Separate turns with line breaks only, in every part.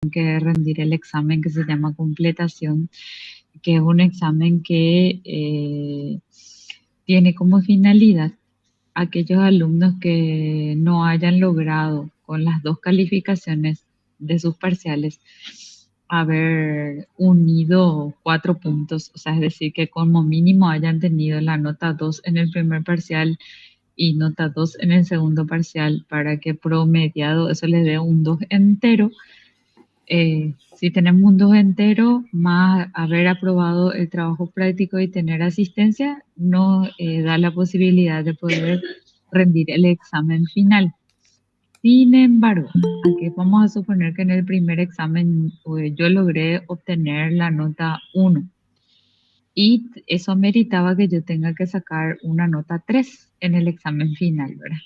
que rendir el examen que se llama completación, que es un examen que tiene como finalidad aquellos alumnos que no hayan logrado con las dos calificaciones de sus parciales haber unido 4 puntos, o sea, es decir, que como mínimo hayan tenido la nota 2 en el primer parcial y nota 2 en el segundo parcial para que promediado eso les dé un 2 entero. Si tenemos un 2 entero, más haber aprobado el trabajo práctico y tener asistencia, nos da la posibilidad de poder rendir el examen final. Sin embargo, aquí vamos a suponer que en el primer examen yo logré obtener la nota 1 y eso ameritaba que yo tenga que sacar una nota 3 en el examen final, ¿verdad?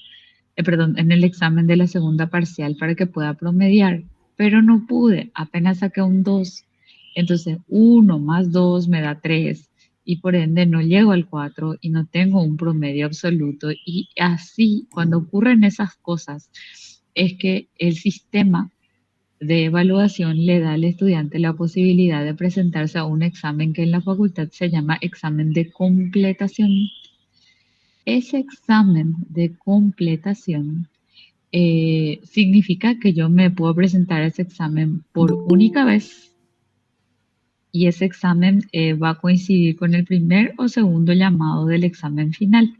Perdón, en el examen de la segunda parcial para que pueda promediar, pero no pude, apenas saqué un 2. Entonces 1 más 2 me da 3 y por ende no llego al 4 y no tengo un promedio absoluto. Y así, cuando ocurren esas cosas, es que el sistema de evaluación le da al estudiante la posibilidad de presentarse a un examen que en la facultad se llama examen de completación. Ese examen de completación significa que yo me puedo presentar a ese examen por única vez y ese examen va a coincidir con el primer o segundo llamado del examen final.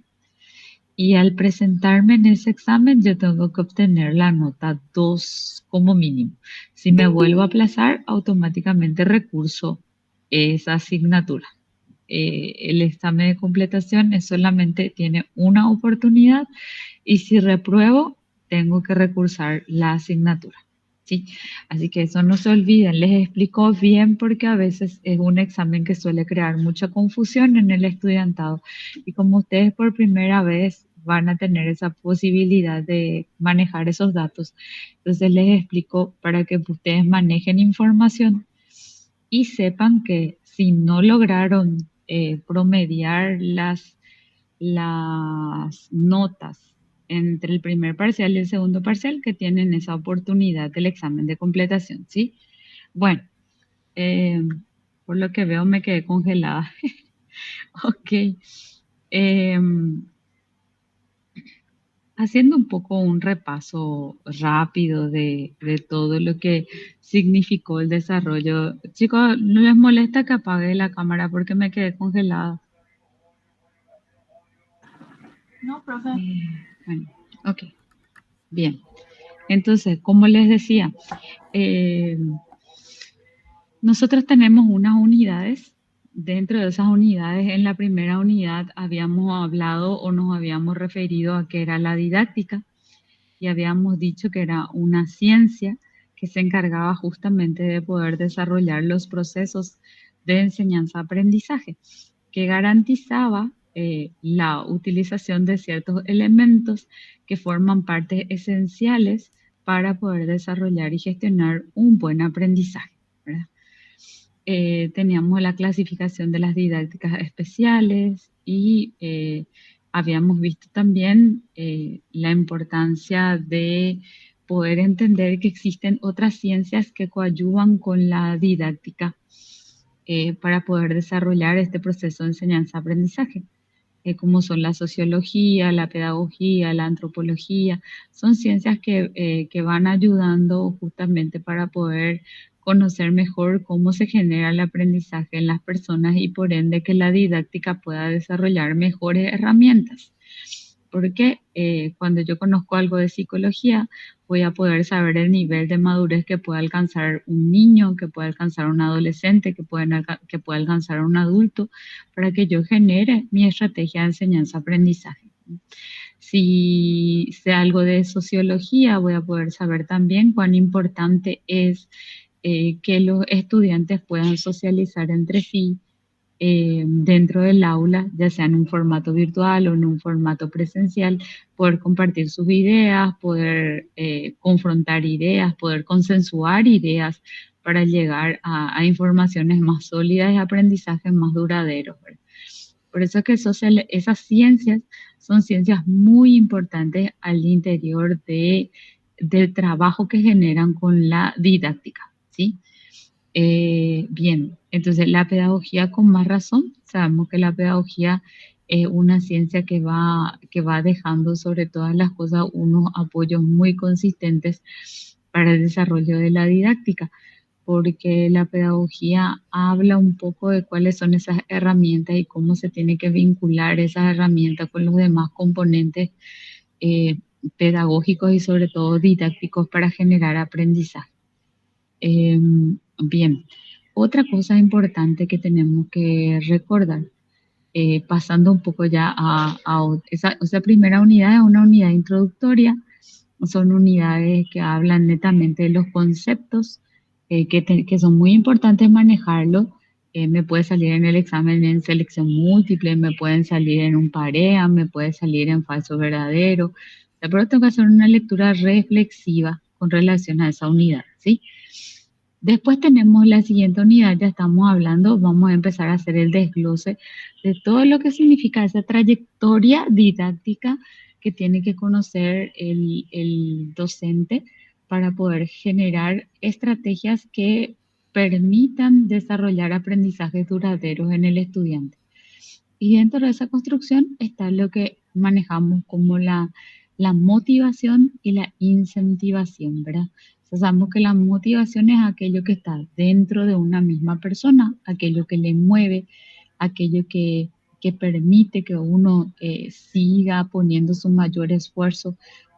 Y al presentarme en ese examen yo tengo que obtener la nota 2 como mínimo. Si me vuelvo a aplazar, automáticamente recurso esa asignatura. El examen de completación es solamente tiene una oportunidad y si repruebo, tengo que recursar la asignatura. ¿Sí? Así que eso no se olviden, les explico bien porque a veces es un examen que suele crear mucha confusión en el estudiantado y como ustedes por primera vez van a tener esa posibilidad de manejar esos datos, entonces les explico para que ustedes manejen información y sepan que si no lograron promediar las notas entre el primer parcial y el segundo parcial, que tienen esa oportunidad del examen de completación, ¿sí? Bueno, eh, por lo que veo me quedé congelada. Ok. Eh, Haciendo un poco un repaso rápido de todo lo que significó el desarrollo. Chicos, ¿no les molesta que apague la cámara porque me quedé congelada?
No, profe.
Bueno, ok, bien. Entonces, como les decía, eh, nosotros tenemos unas unidades. Dentro de esas unidades, en la primera unidad habíamos hablado o nos habíamos referido a que era la didáctica y habíamos dicho que era una ciencia que se encargaba justamente de poder desarrollar los procesos de enseñanza-aprendizaje, que garantizaba la utilización de ciertos elementos que forman partes esenciales para poder desarrollar y gestionar un buen aprendizaje, ¿verdad? Teníamos la clasificación de las didácticas especiales y habíamos visto también la importancia de poder entender que existen otras ciencias que coadyuvan con la didáctica para poder desarrollar este proceso de enseñanza-aprendizaje, como son la sociología, la pedagogía, la antropología. Son ciencias que van ayudando justamente para poder conocer mejor cómo se genera el aprendizaje en las personas y por ende que la didáctica pueda desarrollar mejores herramientas. Porque cuando yo conozco algo de psicología, voy a poder saber el nivel de madurez que puede alcanzar un niño, que puede alcanzar un adolescente, que puede alcanzar un adulto, para que yo genere mi estrategia de enseñanza-aprendizaje. Si sé algo de sociología, voy a poder saber también cuán importante es que los estudiantes puedan socializar entre sí dentro del aula, ya sea en un formato virtual o en un formato presencial, poder compartir sus ideas, poder confrontar ideas, poder consensuar ideas para llegar a informaciones más sólidas y aprendizajes más duraderos, ¿verdad? Por eso es que esas ciencias son ciencias muy importantes al interior del trabajo que generan con la didáctica, ¿sí? Bien, entonces la pedagogía con más razón, sabemos que la pedagogía es una ciencia que va dejando sobre todas las cosas unos apoyos muy consistentes para el desarrollo de la didáctica, porque la pedagogía habla un poco de cuáles son esas herramientas y cómo se tiene que vincular esas herramientas con los demás componentes eh, pedagógicos y sobre todo didácticos para generar aprendizaje. Bien, otra cosa importante que tenemos que recordar, pasando un poco ya esa primera unidad es una unidad introductoria, son unidades que hablan netamente de los conceptos, que son muy importantes manejarlos. Me puede salir en el examen en selección múltiple, me pueden salir en un PAREA, me puede salir en falso verdadero, pero tengo que hacer una lectura reflexiva con relación a esa unidad, ¿sí? Después tenemos la siguiente unidad, ya estamos hablando, vamos a empezar a hacer el desglose de todo lo que significa esa trayectoria didáctica que tiene que conocer el docente para poder generar estrategias que permitan desarrollar aprendizajes duraderos en el estudiante. Y dentro de esa construcción está lo que manejamos como la motivación y la incentivación, ¿verdad? O sea, sabemos que la motivación es aquello que está dentro de una misma persona, aquello que le mueve, aquello que permite que uno siga poniendo su mayor esfuerzo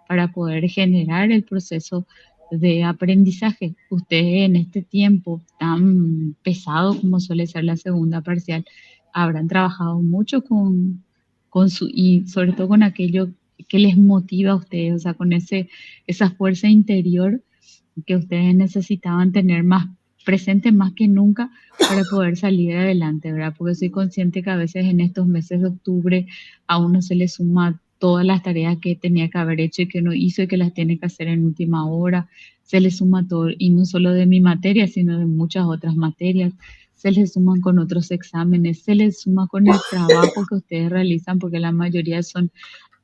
para poder generar el proceso de aprendizaje. Ustedes en este tiempo tan pesado como suele ser la segunda parcial, habrán trabajado mucho y sobre todo con aquello que les motiva a ustedes, o sea, con esa fuerza interior que ustedes necesitaban tener más presente más que nunca para poder salir adelante, ¿verdad? Porque soy consciente que a veces en estos meses de octubre a uno se le suma todas las tareas que tenía que haber hecho y que no hizo y que las tiene que hacer en última hora, se le suma todo, y no solo de mi materia, sino de muchas otras materias, se les suman con otros exámenes, se les suma con el trabajo que ustedes realizan, porque la mayoría son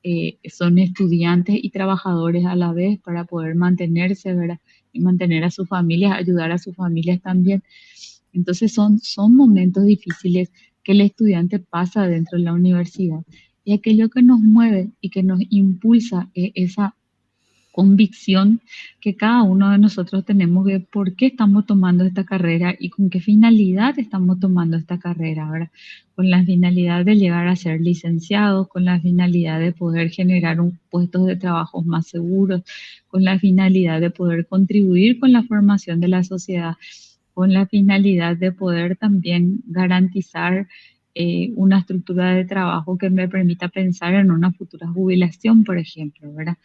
estudiantes y trabajadores a la vez para poder mantenerse, ¿verdad? Y mantener a sus familias, ayudar a sus familias también. Entonces son momentos difíciles que el estudiante pasa dentro de la universidad. Y aquello que nos mueve y que nos impulsa es esa convicción que cada uno de nosotros tenemos de por qué estamos tomando esta carrera y con qué finalidad estamos tomando esta carrera, ¿verdad? Con la finalidad de llegar a ser licenciados, con la finalidad de poder generar un puestos de trabajo más seguros, con la finalidad de poder contribuir con la formación de la sociedad, con la finalidad de poder también garantizar una estructura de trabajo que me permita pensar en una futura jubilación, por ejemplo, ¿verdad?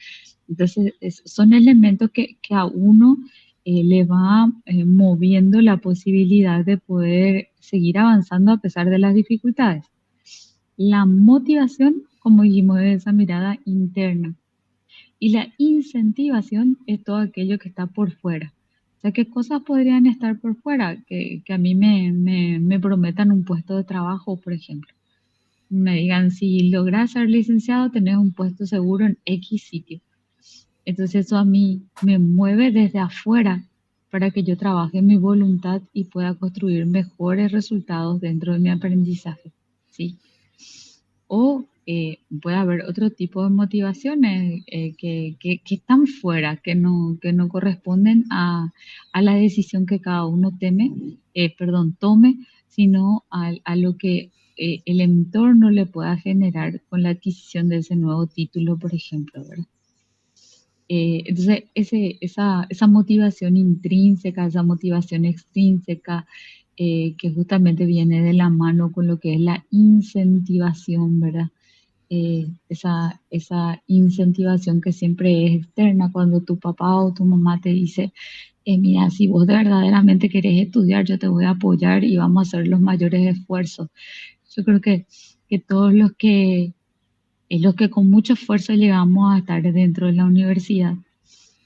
Entonces, son elementos que a uno le va moviendo la posibilidad de poder seguir avanzando a pesar de las dificultades. La motivación, como dijimos, es esa mirada interna. Y la incentivación es todo aquello que está por fuera. O sea, ¿qué cosas podrían estar por fuera? Que a mí me prometan un puesto de trabajo, por ejemplo. Me digan, si logras ser licenciado, tenés un puesto seguro en X sitio. Entonces eso a mí me mueve desde afuera para que yo trabaje mi voluntad y pueda construir mejores resultados dentro de mi aprendizaje, ¿sí? O puede haber otro tipo de motivaciones que están fuera, que no corresponden a la decisión que cada uno tome, sino a lo que el entorno le pueda generar con la adquisición de ese nuevo título, por ejemplo, ¿verdad? Entonces, esa motivación intrínseca, esa motivación extrínseca, que justamente viene de la mano con lo que es la incentivación, ¿verdad? Esa incentivación que siempre es externa cuando tu papá o tu mamá te dice, mira, si vos verdaderamente querés estudiar, yo te voy a apoyar y vamos a hacer los mayores esfuerzos. Yo creo que todos los que con mucho esfuerzo llegamos a estar dentro de la universidad,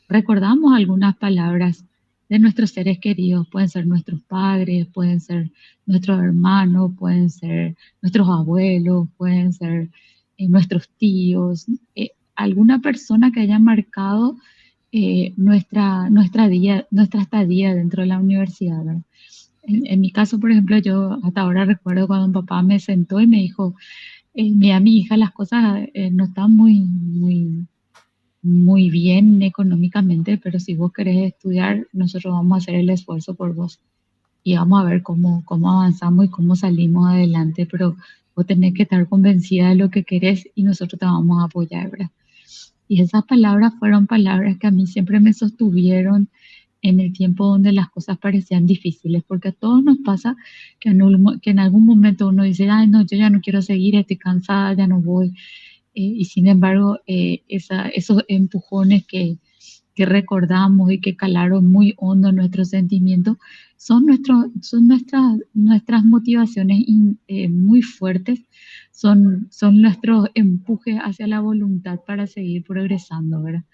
recordamos algunas palabras de nuestros seres queridos, pueden ser nuestros padres, pueden ser nuestros hermanos, pueden ser nuestros abuelos, pueden ser nuestros tíos, alguna persona que haya marcado nuestra estadía dentro de la universidad, ¿verdad? En mi caso, por ejemplo, yo hasta ahora recuerdo cuando un papá me sentó y me dijo, mira, mi hija, las cosas no están muy bien económicamente, pero si vos querés estudiar, nosotros vamos a hacer el esfuerzo por vos y vamos a ver cómo avanzamos y cómo salimos adelante, pero vos tenés que estar convencida de lo que querés y nosotros te vamos a apoyar, ¿verdad? Y esas palabras fueron palabras que a mí siempre me sostuvieron en el tiempo donde las cosas parecían difíciles, porque a todos nos pasa que en algún momento uno dice, ay, no, yo ya no quiero seguir, estoy cansada, ya no voy. Y sin embargo, esos empujones que recordamos y que calaron muy hondo en nuestros sentimientos son nuestras motivaciones muy fuertes, son nuestros empujes hacia la voluntad para seguir progresando, ¿verdad?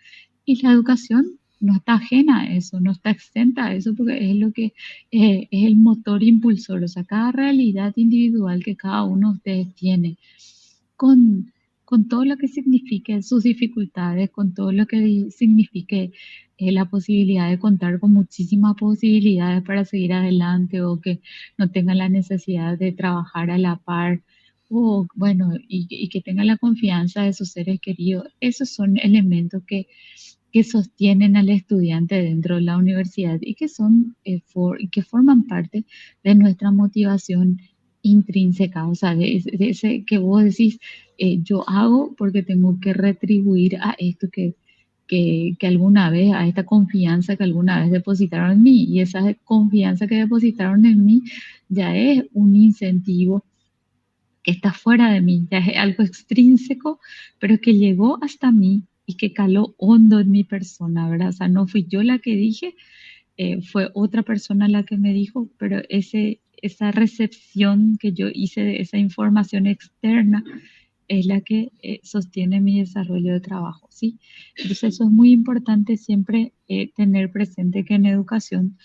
Y la educación no está ajena a eso, no está exenta a eso, porque es lo que es el motor impulsor, o sea, cada realidad individual que cada uno de ustedes tiene, con, con todo lo que signifique sus dificultades, con todo lo que signifique la posibilidad de contar con muchísimas posibilidades para seguir adelante o que no tengan la necesidad de trabajar a la par. O bueno, y que tengan la confianza de sus seres queridos. Esos son elementos que sostienen al estudiante dentro de la universidad y que y que forman parte de nuestra motivación intrínseca, o sea, de ese que vos decís, yo hago porque tengo que retribuir a esto que alguna vez, a esta confianza que alguna vez depositaron en mí, y esa confianza que depositaron en mí ya es un incentivo que está fuera de mí, ya es algo extrínseco, pero que llegó hasta mí y que caló hondo en mi persona, ¿verdad? O sea, no fui yo la que dije, fue otra persona la que me dijo, pero esa recepción que yo hice de esa información externa es la que sostiene mi desarrollo de trabajo, ¿sí? Entonces eso es muy importante siempre tener presente que en educación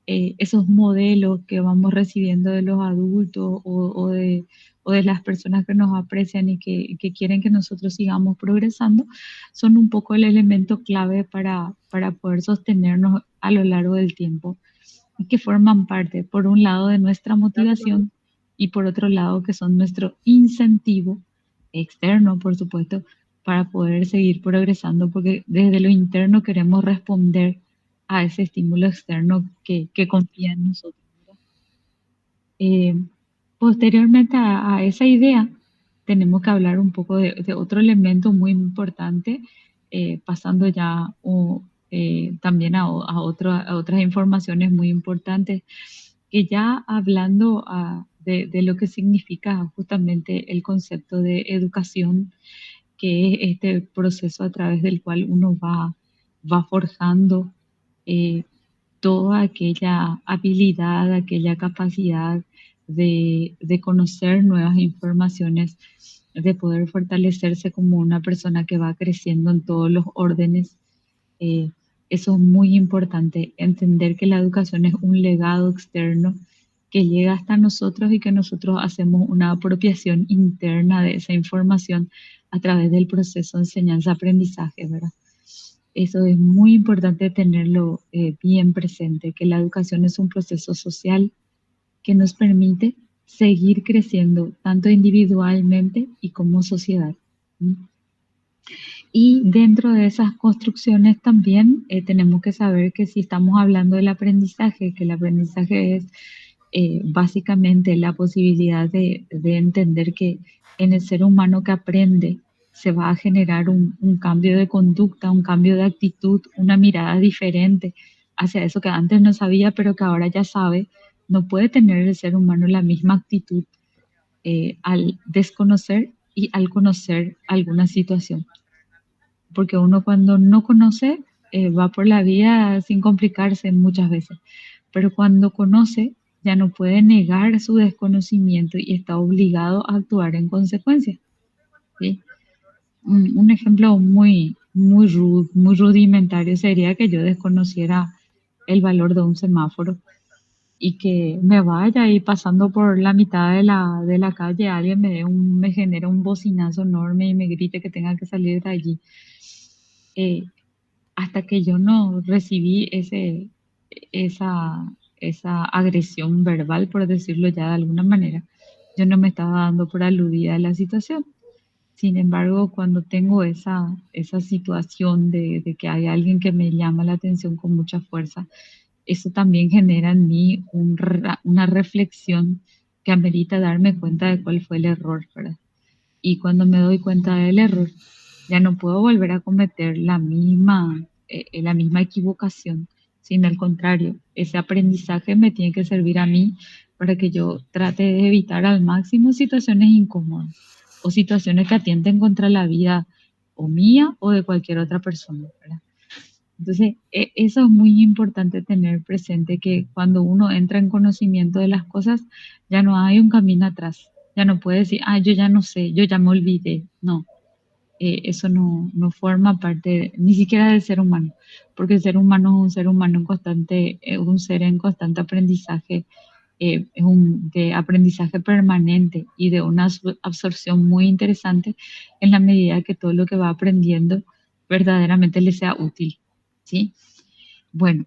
esos modelos que vamos recibiendo de los adultos o de las personas que nos aprecian y que quieren que nosotros sigamos progresando, son un poco el elemento clave para poder sostenernos a lo largo del tiempo y que forman parte, por un lado, de nuestra motivación y por otro lado, que son nuestro incentivo externo, por supuesto, para poder seguir progresando, porque desde lo interno queremos responder a ese estímulo externo que confía en nosotros. Eh, Posteriormente a esa idea, tenemos que hablar un poco de otro elemento muy importante, pasando ya también a otras informaciones muy importantes, que ya hablando de lo que significa justamente el concepto de educación, que es este proceso a través del cual uno va forjando eh, toda aquella habilidad, aquella capacidad de conocer nuevas informaciones, de poder fortalecerse como una persona que va creciendo en todos los órdenes. Eh, Eso es muy importante, entender que la educación es un legado externo que llega hasta nosotros y que nosotros hacemos una apropiación interna de esa información a través del proceso de enseñanza-aprendizaje, ¿verdad? Eso es muy importante tenerlo bien presente, que la educación es un proceso social que nos permite seguir creciendo tanto individualmente y como sociedad. ¿Mm? Y dentro de esas construcciones también tenemos que saber que si estamos hablando del aprendizaje, que el aprendizaje es básicamente la posibilidad de entender que en el ser humano que aprende se va a generar un cambio de conducta, un cambio de actitud, una mirada diferente hacia eso que antes no sabía, pero que ahora ya sabe. No puede tener el ser humano la misma actitud al desconocer y al conocer alguna situación, porque uno cuando no conoce va por la vida sin complicarse muchas veces, pero cuando conoce ya no puede negar su desconocimiento y está obligado a actuar en consecuencia, ¿sí? Un ejemplo muy rudimentario sería que yo desconociera el valor de un semáforo y que me vaya y pasando por la mitad de la calle alguien me genera un bocinazo enorme y me grite que tenga que salir de allí. hasta que yo no recibí esa, esa agresión verbal, por decirlo ya de alguna manera, yo no me estaba dando por aludida a la situación. Sin embargo, cuando tengo esa situación de que hay alguien que me llama la atención con mucha fuerza, eso también genera en mí una reflexión que amerita darme cuenta de cuál fue el error, ¿verdad? Y cuando me doy cuenta del error, ya no puedo volver a cometer la misma equivocación, sino al contrario, ese aprendizaje me tiene que servir a mí para que yo trate de evitar al máximo situaciones incómodas o situaciones que atienten contra la vida o mía o de cualquier otra persona, ¿verdad? Entonces, eso es muy importante tener presente, que cuando uno entra en conocimiento de las cosas, ya no hay un camino atrás. Ya no puede decir, ah, yo ya no sé, yo ya me olvidé. No, eso no forma parte ni siquiera del ser humano, porque el ser humano es un ser humano en constante, un ser en constante aprendizaje, es un de aprendizaje permanente y de una absorción muy interesante en la medida que todo lo que va aprendiendo verdaderamente le sea útil, ¿sí? Bueno,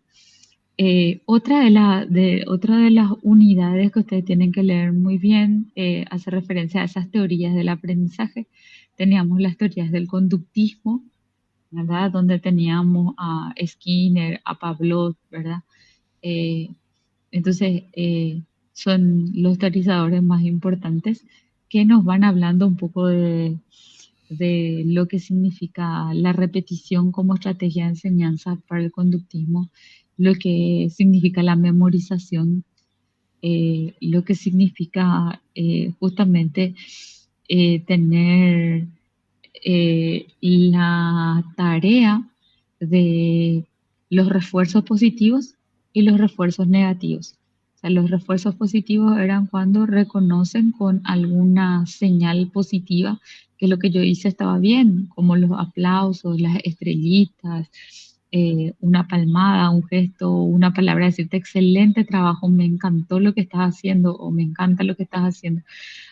otra de las unidades que ustedes tienen que leer muy bien hace referencia a esas teorías del aprendizaje. Teníamos las teorías del conductismo, ¿verdad? Donde teníamos a Skinner, a Pavlov, ¿verdad? Eh, entonces, son los teorizadores más importantes que nos van hablando un poco de lo que significa la repetición como estrategia de enseñanza para el conductismo, lo que significa la memorización, lo que significa justamente tener la tarea de los refuerzos positivos y los refuerzos negativos. O sea, los refuerzos positivos eran cuando reconocen con alguna señal positiva que lo que yo hice estaba bien, como los aplausos, las estrellitas, una palmada, un gesto, una palabra, decirte excelente trabajo, me encantó lo que estás haciendo o me encanta lo que estás haciendo.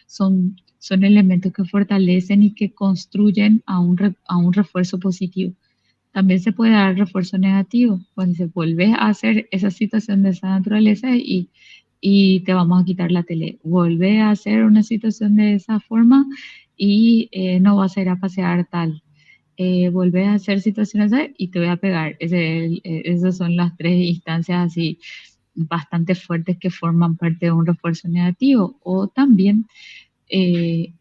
Son elementos que fortalecen y que construyen a un refuerzo positivo. También se puede dar refuerzo negativo, cuando se vuelve a hacer esa situación de esa naturaleza y te vamos a quitar la tele. Vuelve a hacer una situación de esa forma y no vas a ir a pasear tal. Vuelve a hacer situaciones así y te voy a pegar. Esas son las tres instancias así bastante fuertes que forman parte de un refuerzo negativo. O también en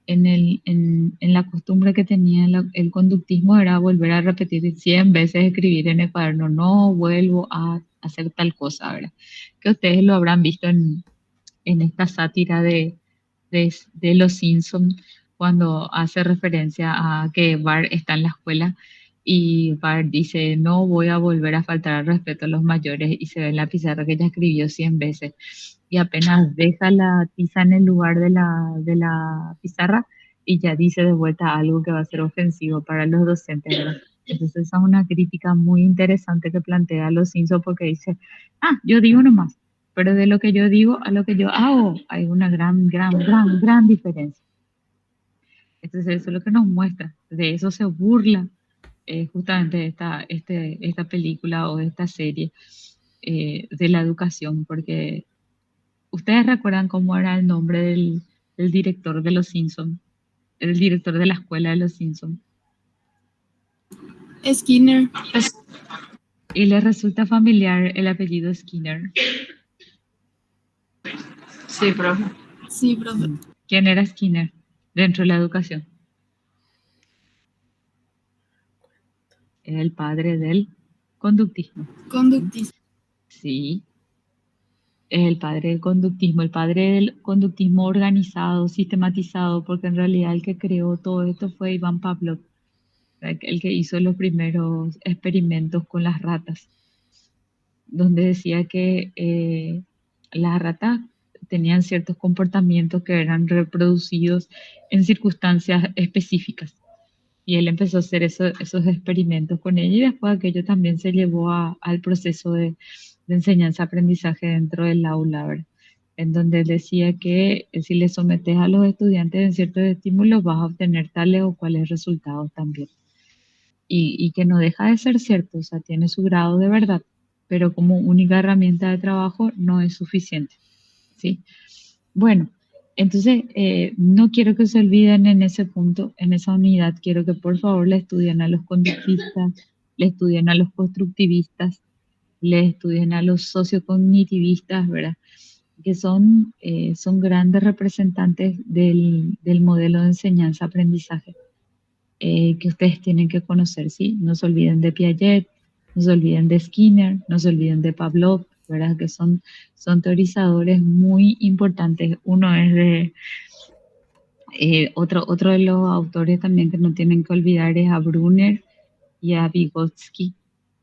la costumbre que tenía el conductismo era volver a repetir 100 veces, escribir en el cuaderno, no vuelvo a hacer tal cosa, ¿verdad? Que ustedes lo habrán visto en esta sátira de Los Simpson, cuando hace referencia a que Bart está en la escuela y Bart dice, no voy a volver a faltar al respeto a los mayores, y se ve en la pizarra que ella escribió 100 veces y apenas deja la tiza en el lugar de la pizarra y ya dice de vuelta algo que va a ser ofensivo para los docentes, ¿verdad? Entonces esa es una crítica muy interesante que plantea Los Simpson, porque dice, ah, yo digo nomás, pero de lo que yo digo a lo que yo hago hay una gran diferencia. Entonces eso es lo que nos muestra, de eso se burla justamente esta película o esta serie de la educación, porque ustedes recuerdan cómo era el nombre del director de Los Simpson, el director de la escuela de Los Simpson,
Skinner.
y les resulta familiar el apellido Skinner.
Sí, profe.
Sí, profe.
¿Quién era Skinner dentro de la educación? Era el padre del conductismo.
Conductismo.
Sí, es el padre del conductismo, el padre del conductismo organizado, sistematizado, porque en realidad el que creó todo esto fue Iván Pavlov, el que hizo los primeros experimentos con las ratas, donde decía que las ratas tenían ciertos comportamientos que eran reproducidos en circunstancias específicas. Y él empezó a hacer esos experimentos con ella, y después aquello también se llevó al proceso de enseñanza-aprendizaje dentro del aula, ¿verdad? En donde él decía que si le sometes a los estudiantes en ciertos estímulos vas a obtener tales o cuales resultados también. y que no deja de ser cierto, o sea, tiene su grado de verdad, pero como única herramienta de trabajo no es suficiente, ¿sí? Bueno, entonces no quiero que se olviden en ese punto, en esa unidad, quiero que por favor le estudien a los conductistas, le estudien a los constructivistas, le estudien a los sociocognitivistas, ¿verdad? Que son grandes representantes del modelo de enseñanza-aprendizaje que ustedes tienen que conocer, ¿sí? No se olviden de Piaget, no se olviden de Skinner, no se olviden de Pavlov, ¿verdad? Que son teorizadores muy importantes. Uno es de, otro de los autores también que no tienen que olvidar es a Brunner y a Vygotsky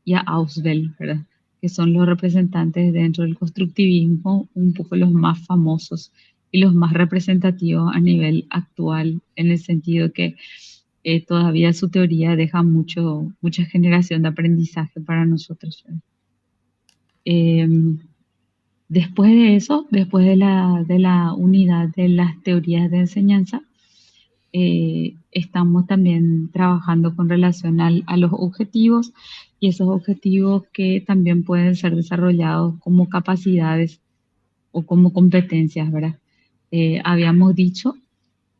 y a Ausubel, ¿verdad? Que son los representantes dentro del constructivismo, un poco los más famosos y los más representativos a nivel actual, en el sentido que todavía su teoría deja mucha generación de aprendizaje para nosotros. Eh, Después de eso, después de la unidad de las teorías de enseñanza, estamos también trabajando con relación a los objetivos y esos objetivos que también pueden ser desarrollados como capacidades o como competencias, ¿verdad? Habíamos dicho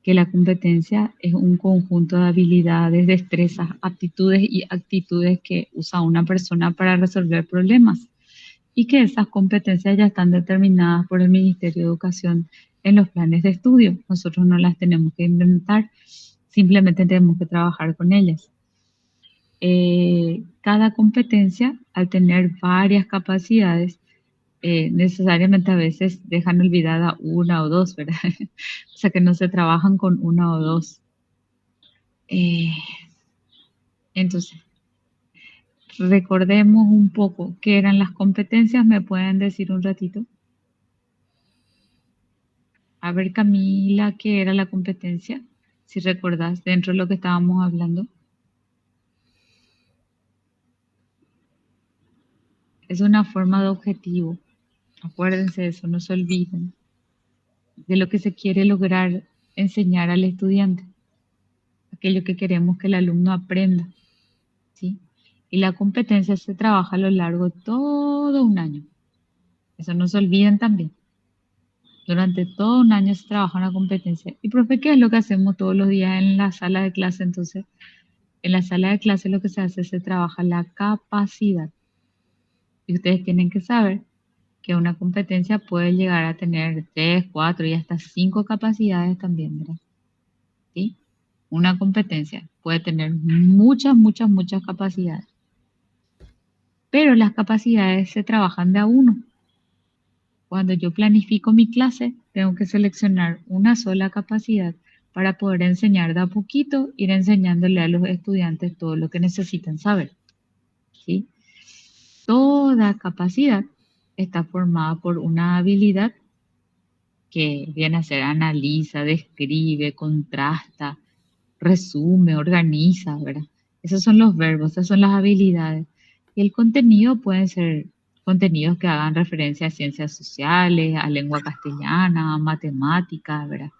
que la competencia es un conjunto de habilidades, destrezas, aptitudes y actitudes que usa una persona para resolver problemas y que esas competencias ya están determinadas por el Ministerio de Educación en los planes de estudio. Nosotros no las tenemos que inventar, simplemente tenemos que trabajar con ellas. Cada competencia, al tener varias capacidades, necesariamente a veces dejan olvidada una o dos, ¿verdad? O sea que no se trabajan con una o dos. Eh, entonces, recordemos un poco qué eran las competencias. ¿Me pueden decir un ratito? A ver, Camila, ¿qué era la competencia? Si recordás, dentro de lo que estábamos hablando. Es una forma de objetivo. Acuérdense de eso, no se olviden de lo que se quiere lograr enseñar al estudiante, aquello que queremos que el alumno aprenda, ¿sí? Y la competencia se trabaja a lo largo de todo un año. Eso no se olviden también. Durante todo un año se trabaja una competencia. Y profe, ¿qué es lo que hacemos todos los días en la sala de clase? Entonces, en la sala de clase lo que se hace es se trabaja la capacidad. Y ustedes tienen que saber que una competencia puede llegar a tener 3, 4 y hasta 5 capacidades también, ¿verdad? ¿Sí? Una competencia puede tener muchas capacidades. Pero las capacidades se trabajan de a uno. Cuando yo planifico mi clase, tengo que seleccionar una sola capacidad para poder enseñar de a poquito, ir enseñándole a los estudiantes todo lo que necesitan saber, ¿sí? Toda capacidad está formada por una habilidad que viene a ser analiza, describe, contrasta, resume, organiza, ¿verdad? Esos son los verbos, esas son las habilidades. Y el contenido pueden ser contenidos que hagan referencia a ciencias sociales, a lengua castellana, a matemáticas, ¿verdad?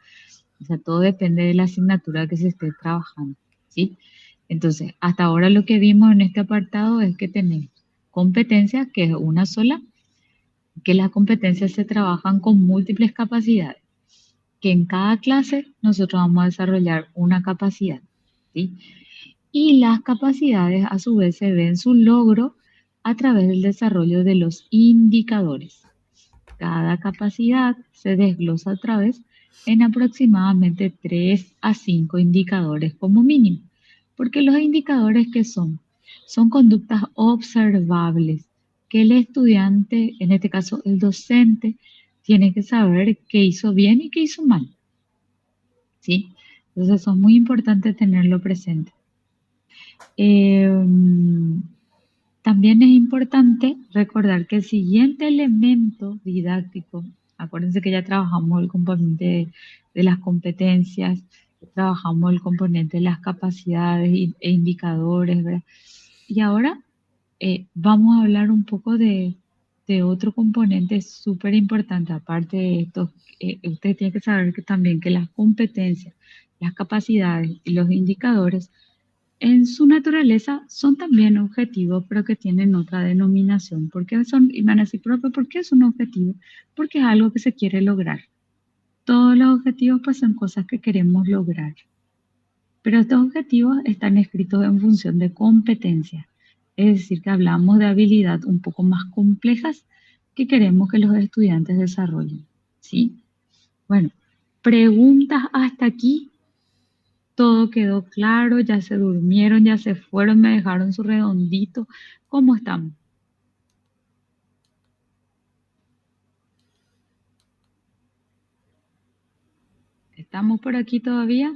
O sea, todo depende de la asignatura que se esté trabajando, ¿sí? Entonces, hasta ahora lo que vimos en este apartado es que tenemos competencia, que es una sola, que las competencias se trabajan con múltiples capacidades, que en cada clase nosotros vamos a desarrollar una capacidad, ¿sí? Y las capacidades a su vez se ven su logro a través del desarrollo de los indicadores. Cada capacidad se desglosa a través en aproximadamente 3 a 5 indicadores como mínimo. Porque los indicadores que son conductas observables que el estudiante, en este caso el docente, tiene que saber qué hizo bien y qué hizo mal. ¿Sí? Entonces eso es muy importante tenerlo presente. También es importante recordar que el siguiente elemento didáctico, acuérdense que ya trabajamos el componente de las competencias, trabajamos el componente de las capacidades e indicadores, ¿verdad? Y ahora vamos a hablar un poco de otro componente súper importante, aparte de esto, usted tiene que saber que también que las competencias, las capacidades y los indicadores en su naturaleza son también objetivos, pero que tienen otra denominación. ¿Por qué son? Y van a decir, profe, ¿por qué es un objetivo? Porque es algo que se quiere lograr. Todos los objetivos pues son cosas que queremos lograr. Pero estos objetivos están escritos en función de competencias. Es decir, que hablamos de habilidades un poco más complejas que queremos que los estudiantes desarrollen. ¿Sí? Bueno, preguntas hasta aquí. Todo quedó claro, ya se durmieron, ya se fueron, me dejaron su redondito. ¿Cómo estamos? ¿Estamos por aquí todavía?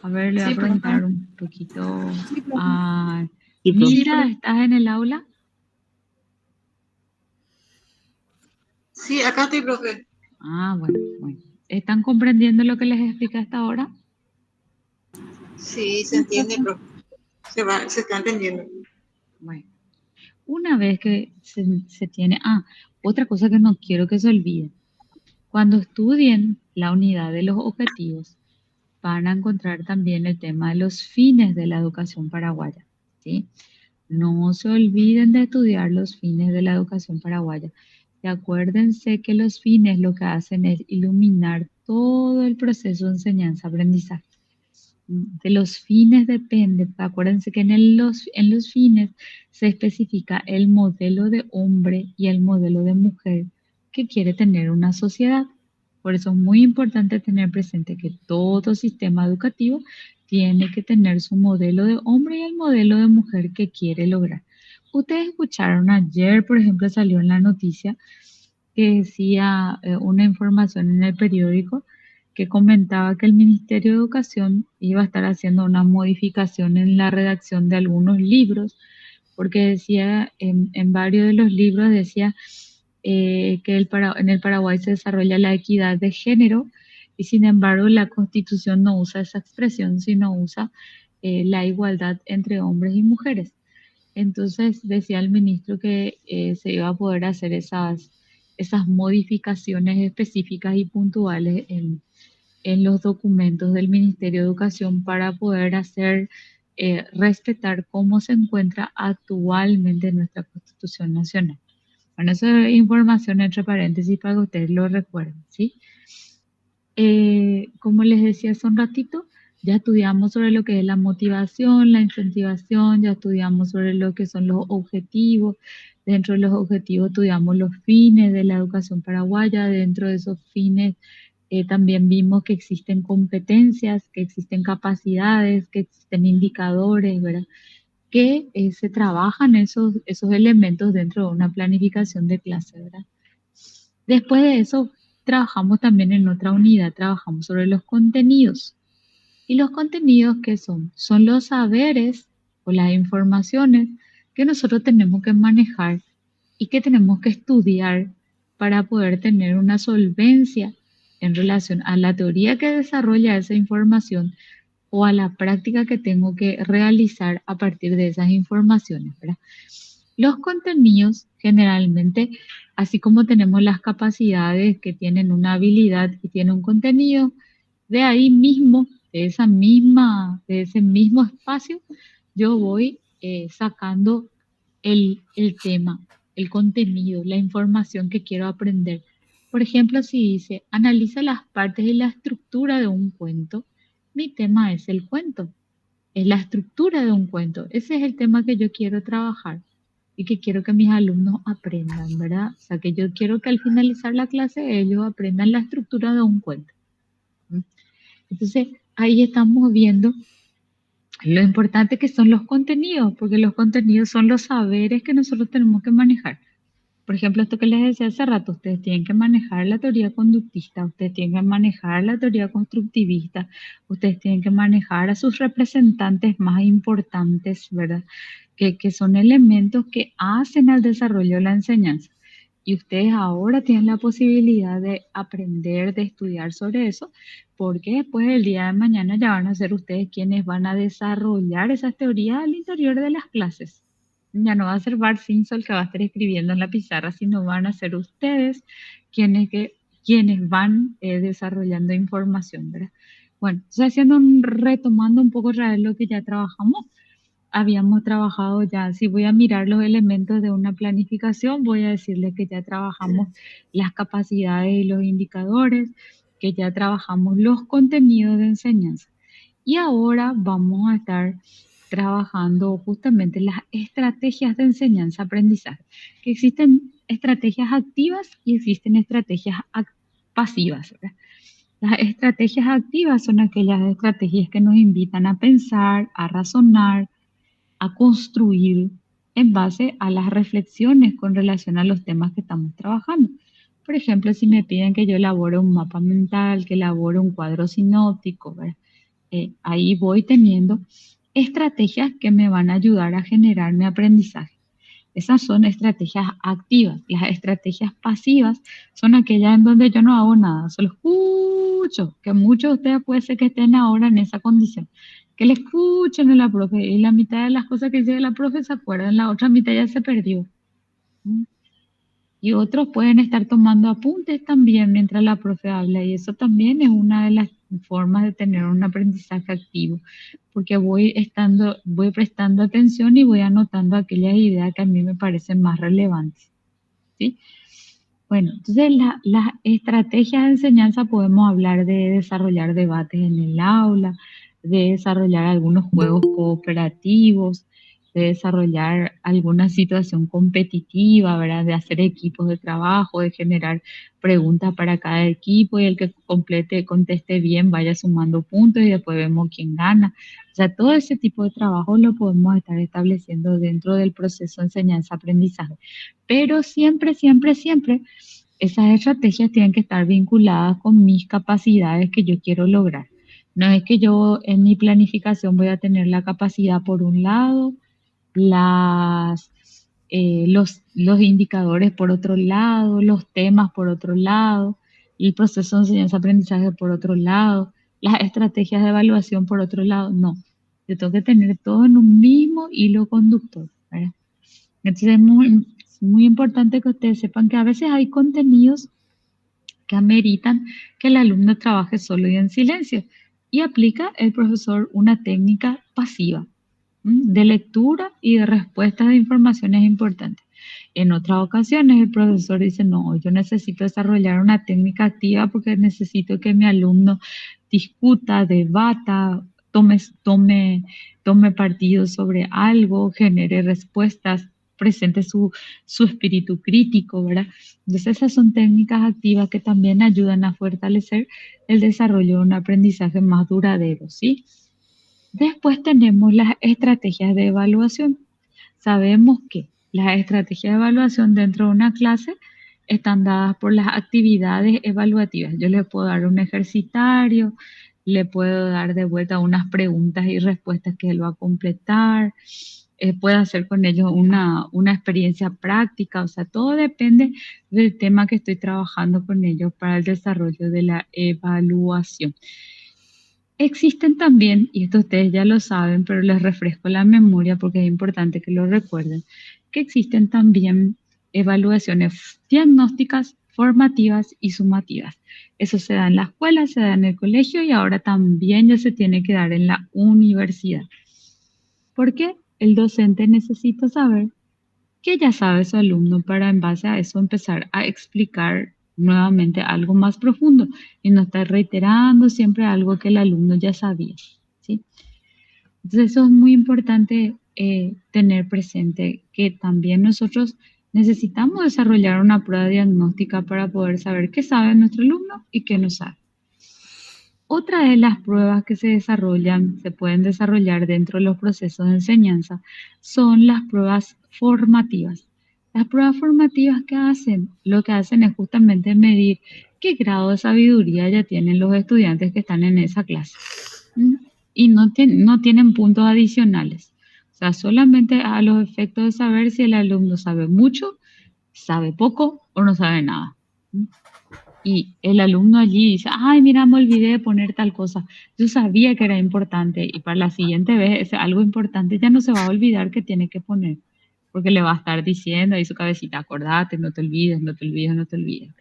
A ver, le voy a
Sí, profe.
preguntar un poquito
Sí, profe.
a
Sí, profe.
Sí,
Misa,
profe.
¿estás en el aula?
Sí, acá estoy, profe.
Ah, bueno, bueno. ¿Están comprendiendo lo que les expliqué hasta ahora?
Sí, se
Sí,
entiende,
profe.
profe. Se está entendiendo.
Bueno, una vez que se tiene... Ah, otra cosa que no quiero que se olvide. Cuando estudien la unidad de los objetivos, van a encontrar también el tema de los fines de la educación paraguaya, ¿sí? No se olviden de estudiar los fines de la educación paraguaya. Y acuérdense que los fines lo que hacen es iluminar todo el proceso de enseñanza-aprendizaje. De los fines depende, acuérdense que en los fines se especifica el modelo de hombre y el modelo de mujer que quiere tener una sociedad. Por eso es muy importante tener presente que todo sistema educativo tiene que tener su modelo de hombre y el modelo de mujer que quiere lograr. Ustedes escucharon ayer, por ejemplo, salió en la noticia que decía una información en el periódico que comentaba que el Ministerio de Educación iba a estar haciendo una modificación en la redacción de algunos libros, porque decía, en varios de los libros decía que en el Paraguay se desarrolla la equidad de género y sin embargo la Constitución no usa esa expresión, sino usa la igualdad entre hombres y mujeres. Entonces decía el ministro que se iba a poder hacer esas modificaciones específicas y puntuales en los documentos del Ministerio de Educación para poder hacer respetar cómo se encuentra actualmente nuestra Constitución Nacional. Bueno, esa es información entre paréntesis para que ustedes lo recuerden, ¿sí? Como les decía hace un ratito, ya estudiamos sobre lo que es la motivación, la incentivación, ya estudiamos sobre lo que son los objetivos. Dentro de los objetivos estudiamos los fines de la educación paraguaya. Dentro de esos fines también vimos que existen competencias, que existen capacidades, que existen indicadores, ¿verdad? Que se trabajan esos elementos dentro de una planificación de clase, ¿verdad? Después de eso, trabajamos también en otra unidad, trabajamos sobre los contenidos. ¿Y los contenidos qué son? Son los saberes o las informaciones que nosotros tenemos que manejar y que tenemos que estudiar para poder tener una solvencia en relación a la teoría que desarrolla esa información o a la práctica que tengo que realizar a partir de esas informaciones, ¿verdad? Los contenidos generalmente, así como tenemos las capacidades que tienen una habilidad y tienen un contenido, de ahí mismo, de ese mismo espacio, yo voy sacando el tema, el contenido, la información que quiero aprender. Por ejemplo, si dice, analiza las partes y la estructura de un cuento, mi tema es el cuento, es la estructura de un cuento. Ese es el tema que yo quiero trabajar y que quiero que mis alumnos aprendan, ¿verdad? O sea, que yo quiero que al finalizar la clase ellos aprendan la estructura de un cuento. ¿Mm? Entonces, ahí estamos viendo lo importante que son los contenidos, porque los contenidos son los saberes que nosotros tenemos que manejar. Por ejemplo, esto que les decía hace rato, ustedes tienen que manejar la teoría conductista, ustedes tienen que manejar la teoría constructivista, ustedes tienen que manejar a sus representantes más importantes, ¿verdad? Que son elementos que hacen al desarrollo de la enseñanza. Y ustedes ahora tienen la posibilidad de aprender, de estudiar sobre eso, porque después el día de mañana ya van a ser ustedes quienes van a desarrollar esas teorías al interior de las clases. Ya no va a ser Bart Simpson el que va a estar escribiendo en la pizarra, sino van a ser ustedes quienes van desarrollando información, ¿verdad? Bueno, entonces retomando un poco otra vez lo que ya trabajamos, habíamos trabajado ya, si voy a mirar los elementos de una planificación, voy a decirles que ya trabajamos las capacidades y los indicadores, que ya trabajamos los contenidos de enseñanza. Y ahora vamos a estar trabajando justamente las estrategias de enseñanza-aprendizaje, que existen estrategias activas y existen estrategias pasivas, ¿verdad? Las estrategias activas son aquellas estrategias que nos invitan a pensar, a razonar, a construir en base a las reflexiones con relación a los temas que estamos trabajando. Por ejemplo, si me piden que yo elabore un mapa mental, que elabore un cuadro sinóptico, ¿verdad? Ahí voy teniendo estrategias que me van a ayudar a generar mi aprendizaje. Esas son estrategias activas. Las estrategias pasivas son aquellas en donde yo no hago nada, solo escucho, que muchos de ustedes puede ser que estén ahora en esa condición, que le escuchen a la profe y la mitad de las cosas que dice la profe se acuerdan, la otra mitad ya se perdió. Y otros pueden estar tomando apuntes también mientras la profe habla y eso también es una de las formas de tener un aprendizaje activo, porque voy prestando atención y voy anotando aquellas ideas que a mí me parecen más relevantes, ¿sí? Bueno, entonces las estrategias de enseñanza podemos hablar de desarrollar debates en el aula, de desarrollar algunos juegos cooperativos, de desarrollar alguna situación competitiva, ¿verdad? De hacer equipos de trabajo, de generar preguntas para cada equipo y el que conteste bien vaya sumando puntos y después vemos quién gana. O sea, todo ese tipo de trabajo lo podemos estar estableciendo dentro del proceso de enseñanza-aprendizaje. Pero siempre, siempre, siempre esas estrategias tienen que estar vinculadas con mis capacidades que yo quiero lograr. No es que yo en mi planificación voy a tener la capacidad por un lado, los indicadores por otro lado, los temas por otro lado, el proceso de enseñanza-aprendizaje por otro lado, las estrategias de evaluación por otro lado. No, yo tengo que tener todo en un mismo hilo conductor, ¿verdad? Entonces es muy importante que ustedes sepan que a veces hay contenidos que ameritan que el alumno trabaje solo y en silencio y aplica el profesor una técnica pasiva de lectura y de respuesta de informaciones importantes. En otras ocasiones el profesor dice, no, yo necesito desarrollar una técnica activa porque necesito que mi alumno discuta, debata, tome partido sobre algo, genere respuestas, presente su espíritu crítico, ¿verdad? Entonces esas son técnicas activas que también ayudan a fortalecer el desarrollo de un aprendizaje más duradero, ¿sí? Después tenemos las estrategias de evaluación. Sabemos que las estrategias de evaluación dentro de una clase están dadas por las actividades evaluativas. Yo le puedo dar un ejercitario, le puedo dar de vuelta unas preguntas y respuestas que él va a completar, puedo hacer con ellos una experiencia práctica, o sea, todo depende del tema que estoy trabajando con ellos para el desarrollo de la evaluación. Existen también, y esto ustedes ya lo saben, pero les refresco la memoria porque es importante que lo recuerden, que existen también evaluaciones diagnósticas, formativas y sumativas. Eso se da en la escuela, se da en el colegio y ahora también ya se tiene que dar en la universidad. Porque el docente necesita saber que ya sabe su alumno para en base a eso empezar a explicar nuevamente algo más profundo y no estar reiterando siempre algo que el alumno ya sabía, ¿sí? Entonces eso es muy importante tener presente que también nosotros necesitamos desarrollar una prueba diagnóstica para poder saber qué sabe nuestro alumno y qué no sabe. Otra de las pruebas que se pueden desarrollar dentro de los procesos de enseñanza, son las pruebas formativas. Las pruebas formativas, ¿qué hacen? Lo que hacen es justamente medir qué grado de sabiduría ya tienen los estudiantes que están en esa clase. Y no tienen puntos adicionales. O sea, solamente a los efectos de saber si el alumno sabe mucho, sabe poco o no sabe nada. Y el alumno allí dice, ay, mira, me olvidé de poner tal cosa. Yo sabía que era importante y para la siguiente vez ese algo importante ya no se va a olvidar que tiene que poner, porque le va a estar diciendo ahí su cabecita, acordate, no te olvides, no te olvides, no te olvides.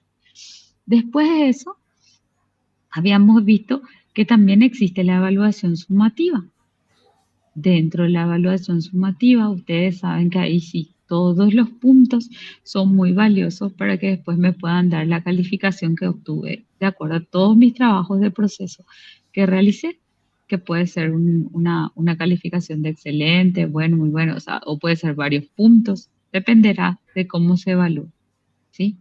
Después de eso, habíamos visto que también existe la evaluación sumativa. Dentro de la evaluación sumativa, ustedes saben que ahí sí, todos los puntos son muy valiosos para que después me puedan dar la calificación que obtuve de acuerdo a todos mis trabajos de proceso que realicé, que puede ser una calificación de excelente, bueno, muy bueno, o puede ser varios puntos, dependerá de cómo se evalúe, ¿sí?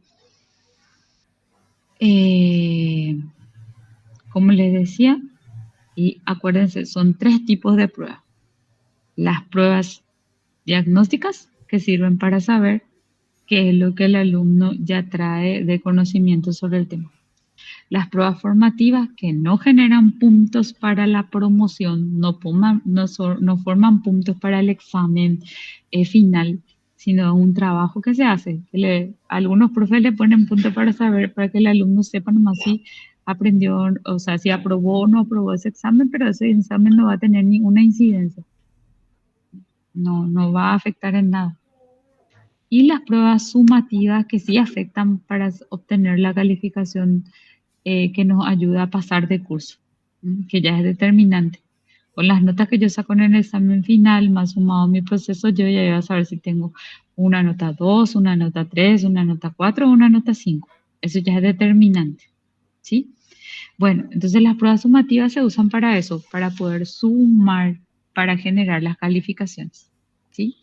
Como les decía, y acuérdense, son 3 tipos de pruebas. Las pruebas diagnósticas, que sirven para saber qué es lo que el alumno ya trae de conocimiento sobre el tema. Las pruebas formativas, que no generan puntos para la promoción, no forman puntos para el examen final, sino un trabajo que se hace. Algunos profes le ponen puntos para saber, para que el alumno sepa nomás si aprendió, o sea, si aprobó o no aprobó ese examen, pero ese examen no va a tener ninguna incidencia, no va a afectar en nada. Y las pruebas sumativas que sí afectan para obtener la calificación que nos ayuda a pasar de curso, que ya es determinante. Con las notas que yo saco en el examen final, más sumado mi proceso, yo ya voy a saber si tengo una nota 2, una nota 3, una nota 4 o una nota 5. Eso ya es determinante, ¿sí? Bueno, entonces las pruebas sumativas se usan para eso, para poder sumar, para generar las calificaciones, ¿sí?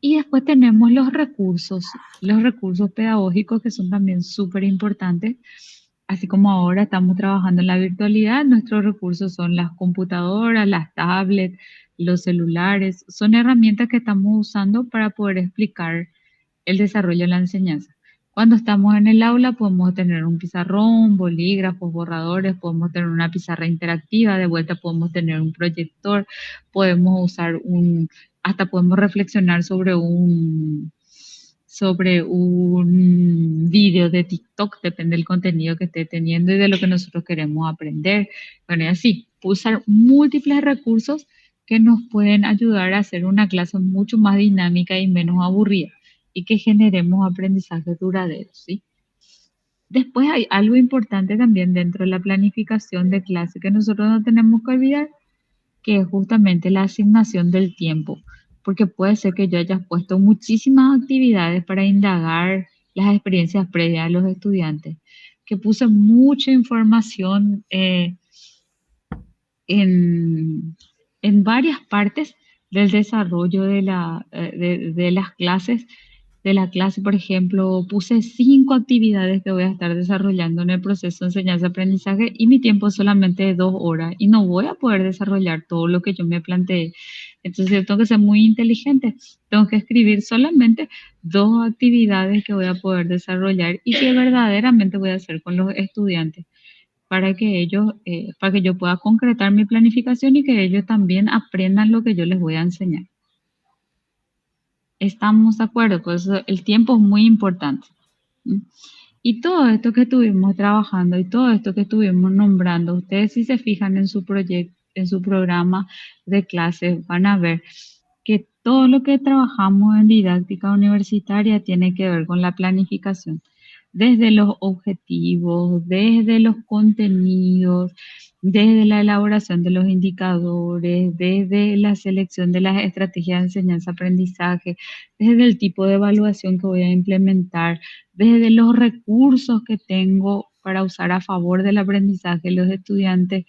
Y después tenemos los recursos pedagógicos que son también súper importantes. Así como ahora estamos trabajando en la virtualidad, nuestros recursos son las computadoras, las tablets, los celulares. Son herramientas que estamos usando para poder explicar el desarrollo de la enseñanza. Cuando estamos en el aula podemos tener un pizarrón, bolígrafos, borradores, podemos tener una pizarra interactiva, de vuelta podemos tener un proyector, podemos usar hasta podemos reflexionar sobre un video de TikTok, depende del contenido que esté teniendo y de lo que nosotros queremos aprender. Bueno, y así, usar múltiples recursos que nos pueden ayudar a hacer una clase mucho más dinámica y menos aburrida y que generemos aprendizajes duraderos, ¿sí? Después hay algo importante también dentro de la planificación de clase que nosotros no tenemos que olvidar, que es justamente la asignación del tiempo, porque puede ser que yo haya puesto muchísimas actividades para indagar las experiencias previas de los estudiantes, que puse mucha información en, en varias partes del desarrollo de las clases. De la clase, por ejemplo, puse 5 actividades que voy a estar desarrollando en el proceso de enseñanza-aprendizaje y mi tiempo es solamente de 2 horas y no voy a poder desarrollar todo lo que yo me planteé. Entonces yo tengo que ser muy inteligente, tengo que escribir solamente 2 actividades que voy a poder desarrollar y que verdaderamente voy a hacer con los estudiantes para que yo pueda concretar mi planificación y que ellos también aprendan lo que yo les voy a enseñar. ¿Estamos de acuerdo? Pues el tiempo es muy importante. Y todo esto que estuvimos trabajando y todo esto que estuvimos nombrando, ustedes si se fijan en su proyecto, en su programa de clases, van a ver que todo lo que trabajamos en didáctica universitaria tiene que ver con la planificación, desde los objetivos, desde los contenidos, desde la elaboración de los indicadores, desde la selección de las estrategias de enseñanza-aprendizaje, desde el tipo de evaluación que voy a implementar, desde los recursos que tengo para usar a favor del aprendizaje de los estudiantes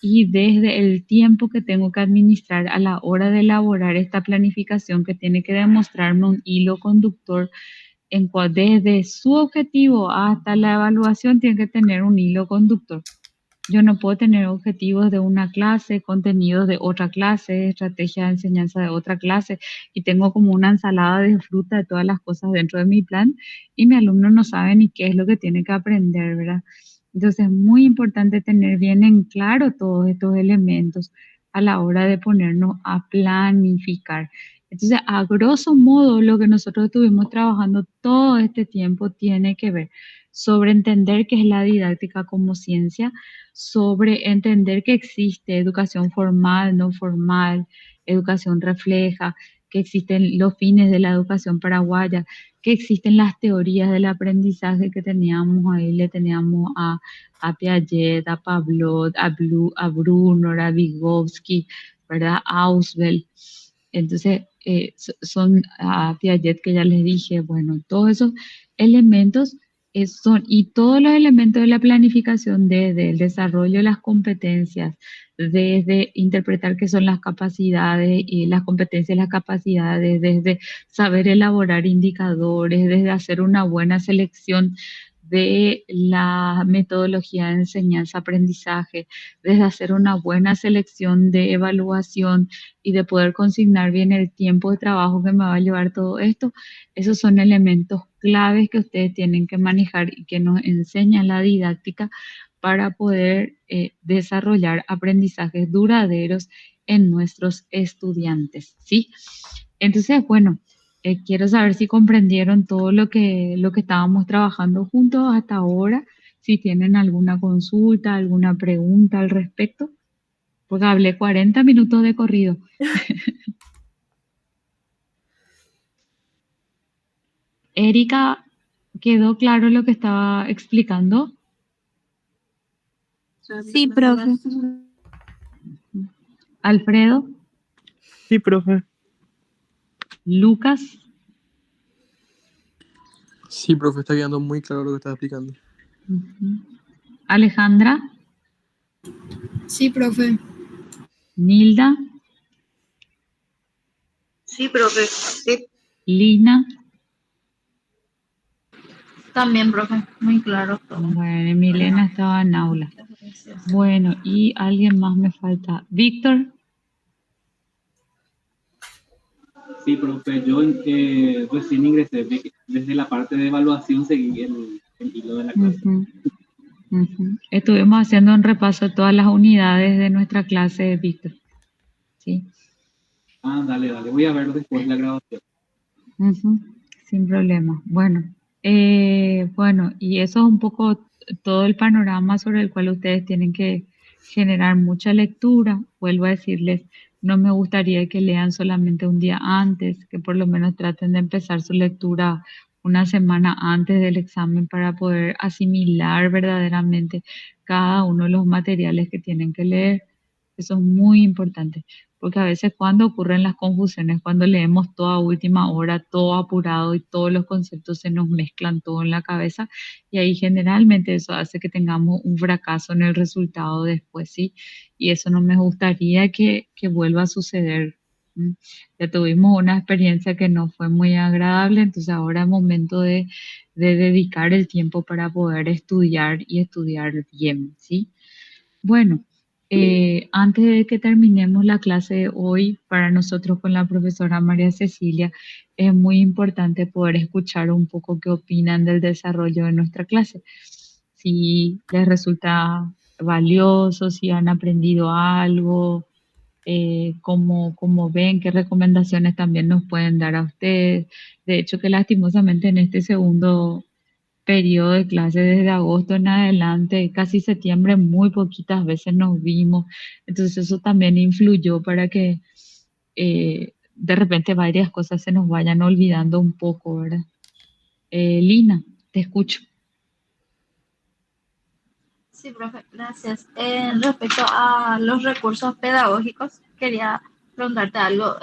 y desde el tiempo que tengo que administrar a la hora de elaborar esta planificación que tiene que demostrarme un hilo conductor desde su objetivo hasta la evaluación tiene que tener un hilo conductor. Yo no puedo tener objetivos de una clase, contenidos de otra clase, estrategia de enseñanza de otra clase y tengo como una ensalada de fruta de todas las cosas dentro de mi plan y mi alumno no sabe ni qué es lo que tiene que aprender, ¿verdad? Entonces es muy importante tener bien en claro todos estos elementos a la hora de ponernos a planificar. Entonces, a grosso modo, lo que nosotros estuvimos trabajando todo este tiempo tiene que ver sobre entender qué es la didáctica como ciencia, sobre entender que existe educación formal, no formal, educación refleja, que existen los fines de la educación paraguaya, que existen las teorías del aprendizaje que teníamos ahí, le teníamos a Piaget, a Pavlov, a Brunner, a Vygotsky, ¿verdad? Ausubel. Entonces, son a Piaget que ya les dije, bueno, todos esos elementos son, y todos los elementos de la planificación, desde el desarrollo de las competencias, desde interpretar qué son las capacidades y las competencias y las capacidades, desde saber elaborar indicadores, desde hacer una buena selección de la metodología de enseñanza-aprendizaje, desde hacer una buena selección de evaluación y de poder consignar bien el tiempo de trabajo que me va a llevar todo esto. Esos son elementos claves que ustedes tienen que manejar y que nos enseña la didáctica para poder desarrollar aprendizajes duraderos en nuestros estudiantes, ¿sí? Entonces, bueno, quiero saber si comprendieron todo lo que estábamos trabajando juntos hasta ahora, si tienen alguna consulta, alguna pregunta al respecto, porque hablé 40 minutos de corrido. Erika, ¿quedó claro lo que estaba explicando?
Sí, profe.
Alfredo,
Sí, profe.
Lucas,
Sí, profe, está quedando muy claro lo que está explicando.
Alejandra,
Sí, profe.
Nilda,
Sí, profe. Sí.
Lina.
También, profe. Muy claro todo.
Bueno, Milena estaba en aula. Bueno, y alguien más me falta. Víctor.
Sí, profe, yo recién ingresé, desde la parte de evaluación seguí el hilo de la clase.
Estuvimos haciendo un repaso de todas las unidades de nuestra clase, Víctor. ¿Sí?
Ah, dale, voy a verlo después de la grabación.
Sin problema. Bueno, bueno, y eso es un poco todo el panorama sobre el cual ustedes tienen que generar mucha lectura. Vuelvo a decirles, no me gustaría que lean solamente un día antes, que por lo menos traten de empezar su lectura una semana antes del examen para poder asimilar verdaderamente cada uno de los materiales que tienen que leer. Eso es muy importante, porque a veces cuando ocurren las confusiones, cuando leemos toda última hora, todo apurado y todos los conceptos se nos mezclan todo en la cabeza, y ahí generalmente eso hace que tengamos un fracaso en el resultado después, ¿sí? Y eso no me gustaría que vuelva a suceder. ¿M? Ya tuvimos una experiencia que no fue muy agradable, entonces ahora es momento de dedicar el tiempo para poder estudiar y estudiar bien, ¿sí? Bueno, antes de que terminemos la clase de hoy, para nosotros con la profesora María Cecilia, es muy importante poder escuchar un poco qué opinan del desarrollo de nuestra clase. Si les resulta valioso, si han aprendido algo, cómo ven, qué recomendaciones también nos pueden dar a ustedes. De hecho, que lastimosamente en este segundo periodo de clase desde agosto en adelante, casi septiembre, muy poquitas veces nos vimos. Entonces eso también influyó para que de repente varias cosas se nos vayan olvidando un poco, ¿verdad? Lina, te escucho.
Sí, profe, gracias. Respecto a los recursos pedagógicos, quería preguntarte algo.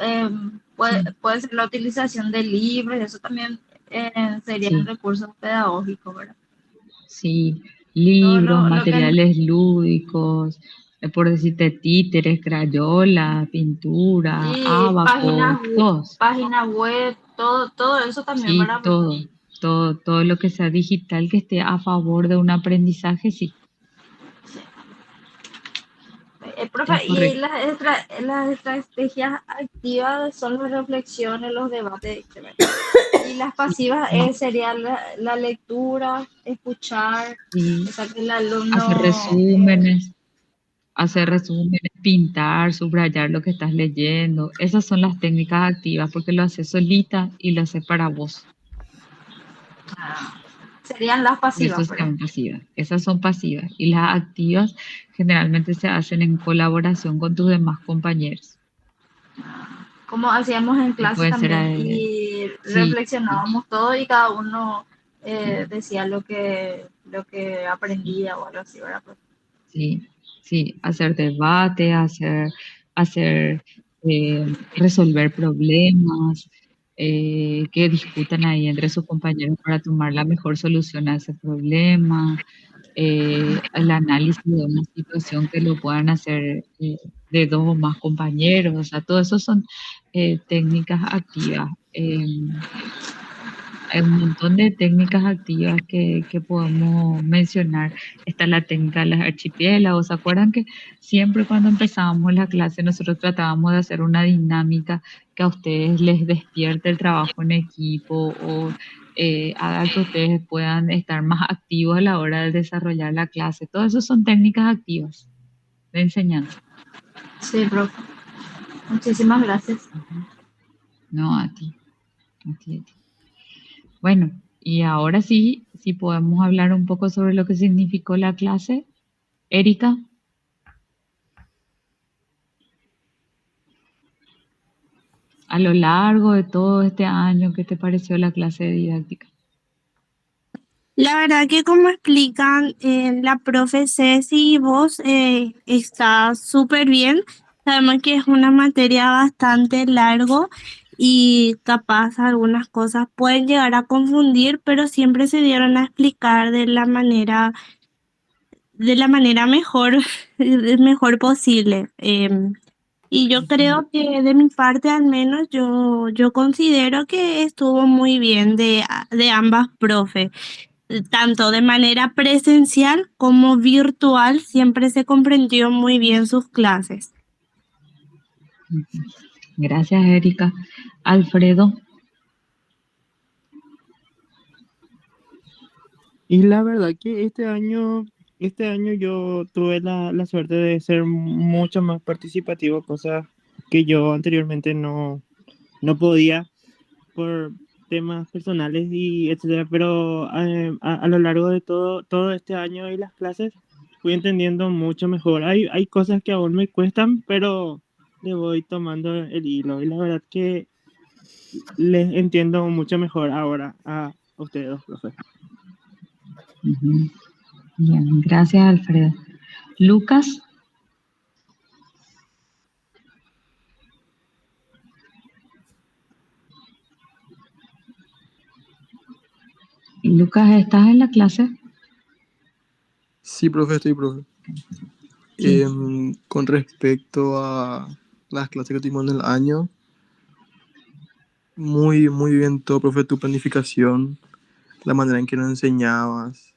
Puede ser la utilización de libros, eso también serían
Sí,
recursos pedagógicos, ¿verdad?
sí,
Todo
libros,
lo que
materiales lúdicos, por decirte títeres, crayola, pintura,
y
abacos, todos.
páginas web, todo eso también,
Sí,
¿verdad? Porque,
todo lo que sea digital que esté a favor de un aprendizaje, sí,
sí. Profe,
es
y
correcto.
las estrategias activas son las reflexiones, los debates, etc. Y las
Sí,
pasivas serían la lectura, escuchar, o
sí,
sea, que el
hacer
alumno,
resúmenes, pintar, subrayar lo que estás leyendo. Esas son las técnicas activas porque lo haces solita y lo haces para vos.
serían las
Eso
pasivas,
se
¿verdad?
llaman pasivas. Esas son pasivas. Y las activas generalmente se hacen en colaboración con tus demás compañeros.
Como hacíamos en
Y
clase
puede ser,
también, y
sí,
reflexionábamos todo y cada uno decía lo que aprendía o algo así, ¿verdad?
sí, sí, hacer debate, hacer hacer, resolver problemas, que discutan ahí entre sus compañeros para tomar la mejor solución a ese problema, el análisis de una situación que lo puedan hacer de dos o más compañeros, o sea, todo eso son técnicas activas. Hay un montón de técnicas activas que podemos mencionar. Está la técnica de las archipiélagos. ¿Se acuerdan que siempre cuando empezábamos la clase nosotros tratábamos de hacer una dinámica que a ustedes les despierte el trabajo en equipo o haga que ustedes puedan estar más activos a la hora de desarrollar la clase? Todo eso son técnicas activas de enseñanza.
Sí, profe. Muchísimas gracias.
No, a ti, a ti, a ti. Bueno, y ahora sí, sí podemos hablar un poco sobre lo que significó la clase. Erika, a lo largo de todo este año, ¿qué te pareció la clase de didáctica?
La verdad que como explican la profe Ceci y vos, está súper bien. Sabemos que es una materia bastante largo y capaz algunas cosas pueden llegar a confundir, pero siempre se dieron a explicar de la manera mejor, mejor posible. Y yo creo que de mi parte al menos yo considero que estuvo muy bien de ambas profes. Tanto de manera presencial como virtual, siempre se comprendió muy bien sus clases.
Gracias, Erika. Alfredo,
Y la verdad que este año yo tuve la suerte de ser mucho más participativo, cosa que yo anteriormente no podía por temas personales y etcétera, pero a lo largo de todo este año y las clases fui entendiendo mucho mejor. Hay cosas que aún me cuestan, pero le voy tomando el hilo y la verdad que les entiendo mucho mejor ahora a ustedes dos, profe.
ujú, bien, gracias, Alfredo. Lucas, Lucas, ¿estás en la clase?
Sí, profe, estoy, profe.
Sí.
Con respecto a las clases que tuvimos en el año, muy bien todo, profe, tu planificación, la manera en que nos enseñabas,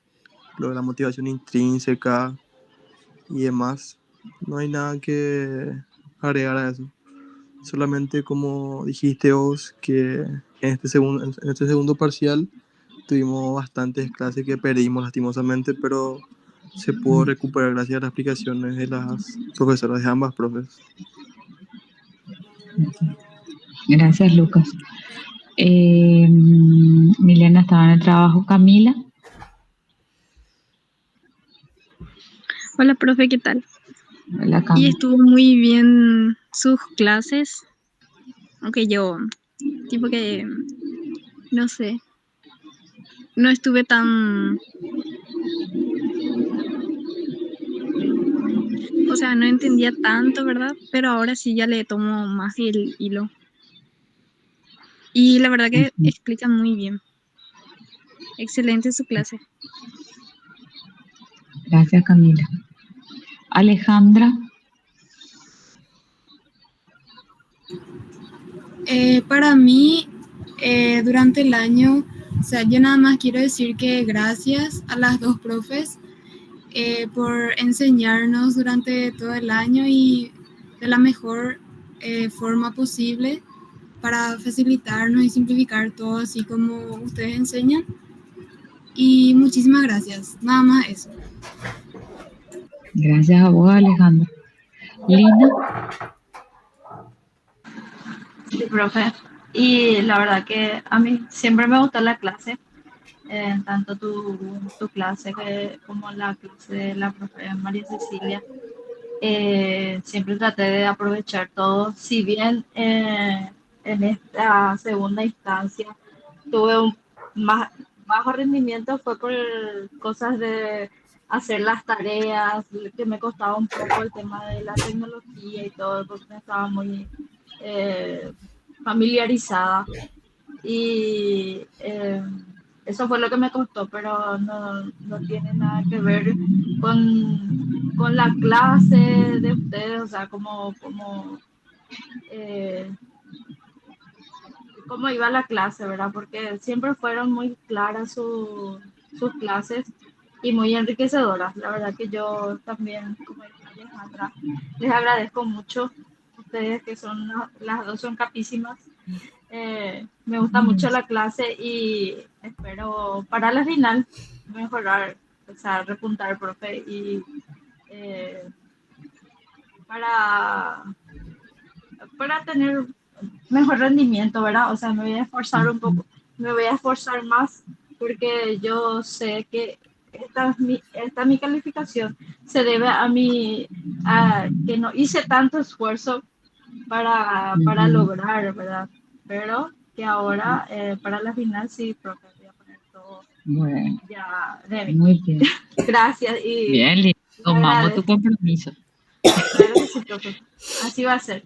lo de la motivación intrínseca y demás. No hay nada que agregar a eso. Solamente como dijiste vos, que en este segundo parcial tuvimos bastantes clases que perdimos lastimosamente, pero se pudo recuperar gracias a las explicaciones de las profesoras de ambas profes.
Gracias, Lucas. Milena estaba en el trabajo. Camila,
Hola, profe, ¿qué tal?
la
Y
Camila.
estuvo muy bien sus clases, aunque yo, tipo que, no sé, no estuve tan, o sea, no entendía tanto, ¿verdad? Pero ahora sí ya le tomo más el hilo. Y la verdad que explican muy bien. Excelente su clase.
Gracias, Camila. Alejandra,
Para mí, durante el año, o sea, yo nada más quiero decir que gracias a las dos profes por enseñarnos durante todo el año y de la mejor forma posible para facilitarnos y simplificar todo así como ustedes enseñan. Y muchísimas gracias. Nada más eso.
gracias a vos, Alejandra. Lina,
Sí, profe. Y la verdad que a mí siempre me gustó la clase, tanto tu clase como la clase de la profe María Cecilia. Siempre traté de aprovechar todo, si bien en esta segunda instancia tuve un más, bajo rendimiento, fue por cosas hacer las tareas, que me costaba un poco el tema de la tecnología y todo, porque no estaba muy familiarizada. Y eso fue lo que me costó, pero no tiene nada que ver con la clase de ustedes, o sea, cómo iba la clase, ¿verdad? Porque siempre fueron muy claras sus clases y muy enriquecedoras. La verdad que yo también, como dijo Alejandra, les agradezco mucho. Ustedes que son, las dos son capísimas. Me gusta mucho la clase y espero para la final mejorar, o sea, repuntar, profe, y para, para tener mejor rendimiento, ¿verdad? O sea, me voy a esforzar un poco, me voy a esforzar más porque yo sé que esta mi calificación se debe a que no hice tanto esfuerzo para lograr, ¿verdad? Pero que ahora para la final sí, profe, voy a poner todo
Bueno,
ya de mí.
muy bien.
Gracias y
Bien, Lina,
le
tomamos tu
agradezco.
compromiso.
Claro que sí, profe. Así va a ser.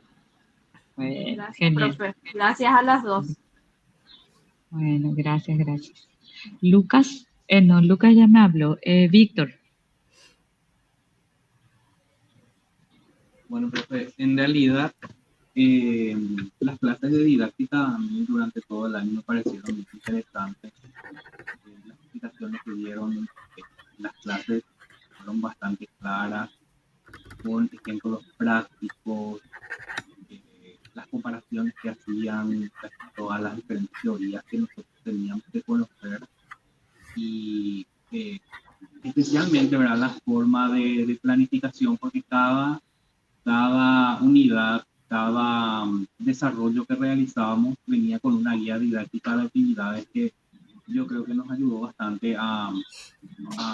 Bueno,
Gracias,
genial.
profe. Gracias a las dos.
Bueno, gracias, gracias. Lucas, no, Lucas ya me habló. Víctor,
Bueno, profe, en realidad las clases de didáctica a mí durante todo el año me parecieron muy interesantes. Las explicaciones que dieron, las clases fueron bastante claras, con ejemplos prácticos, las comparaciones que hacían, todas las diferentes teorías que nosotros teníamos que conocer y especialmente, ¿verdad?, la forma de planificación, porque cada unidad, cada desarrollo que realizábamos venía con una guía didáctica de actividades que yo creo que nos ayudó bastante a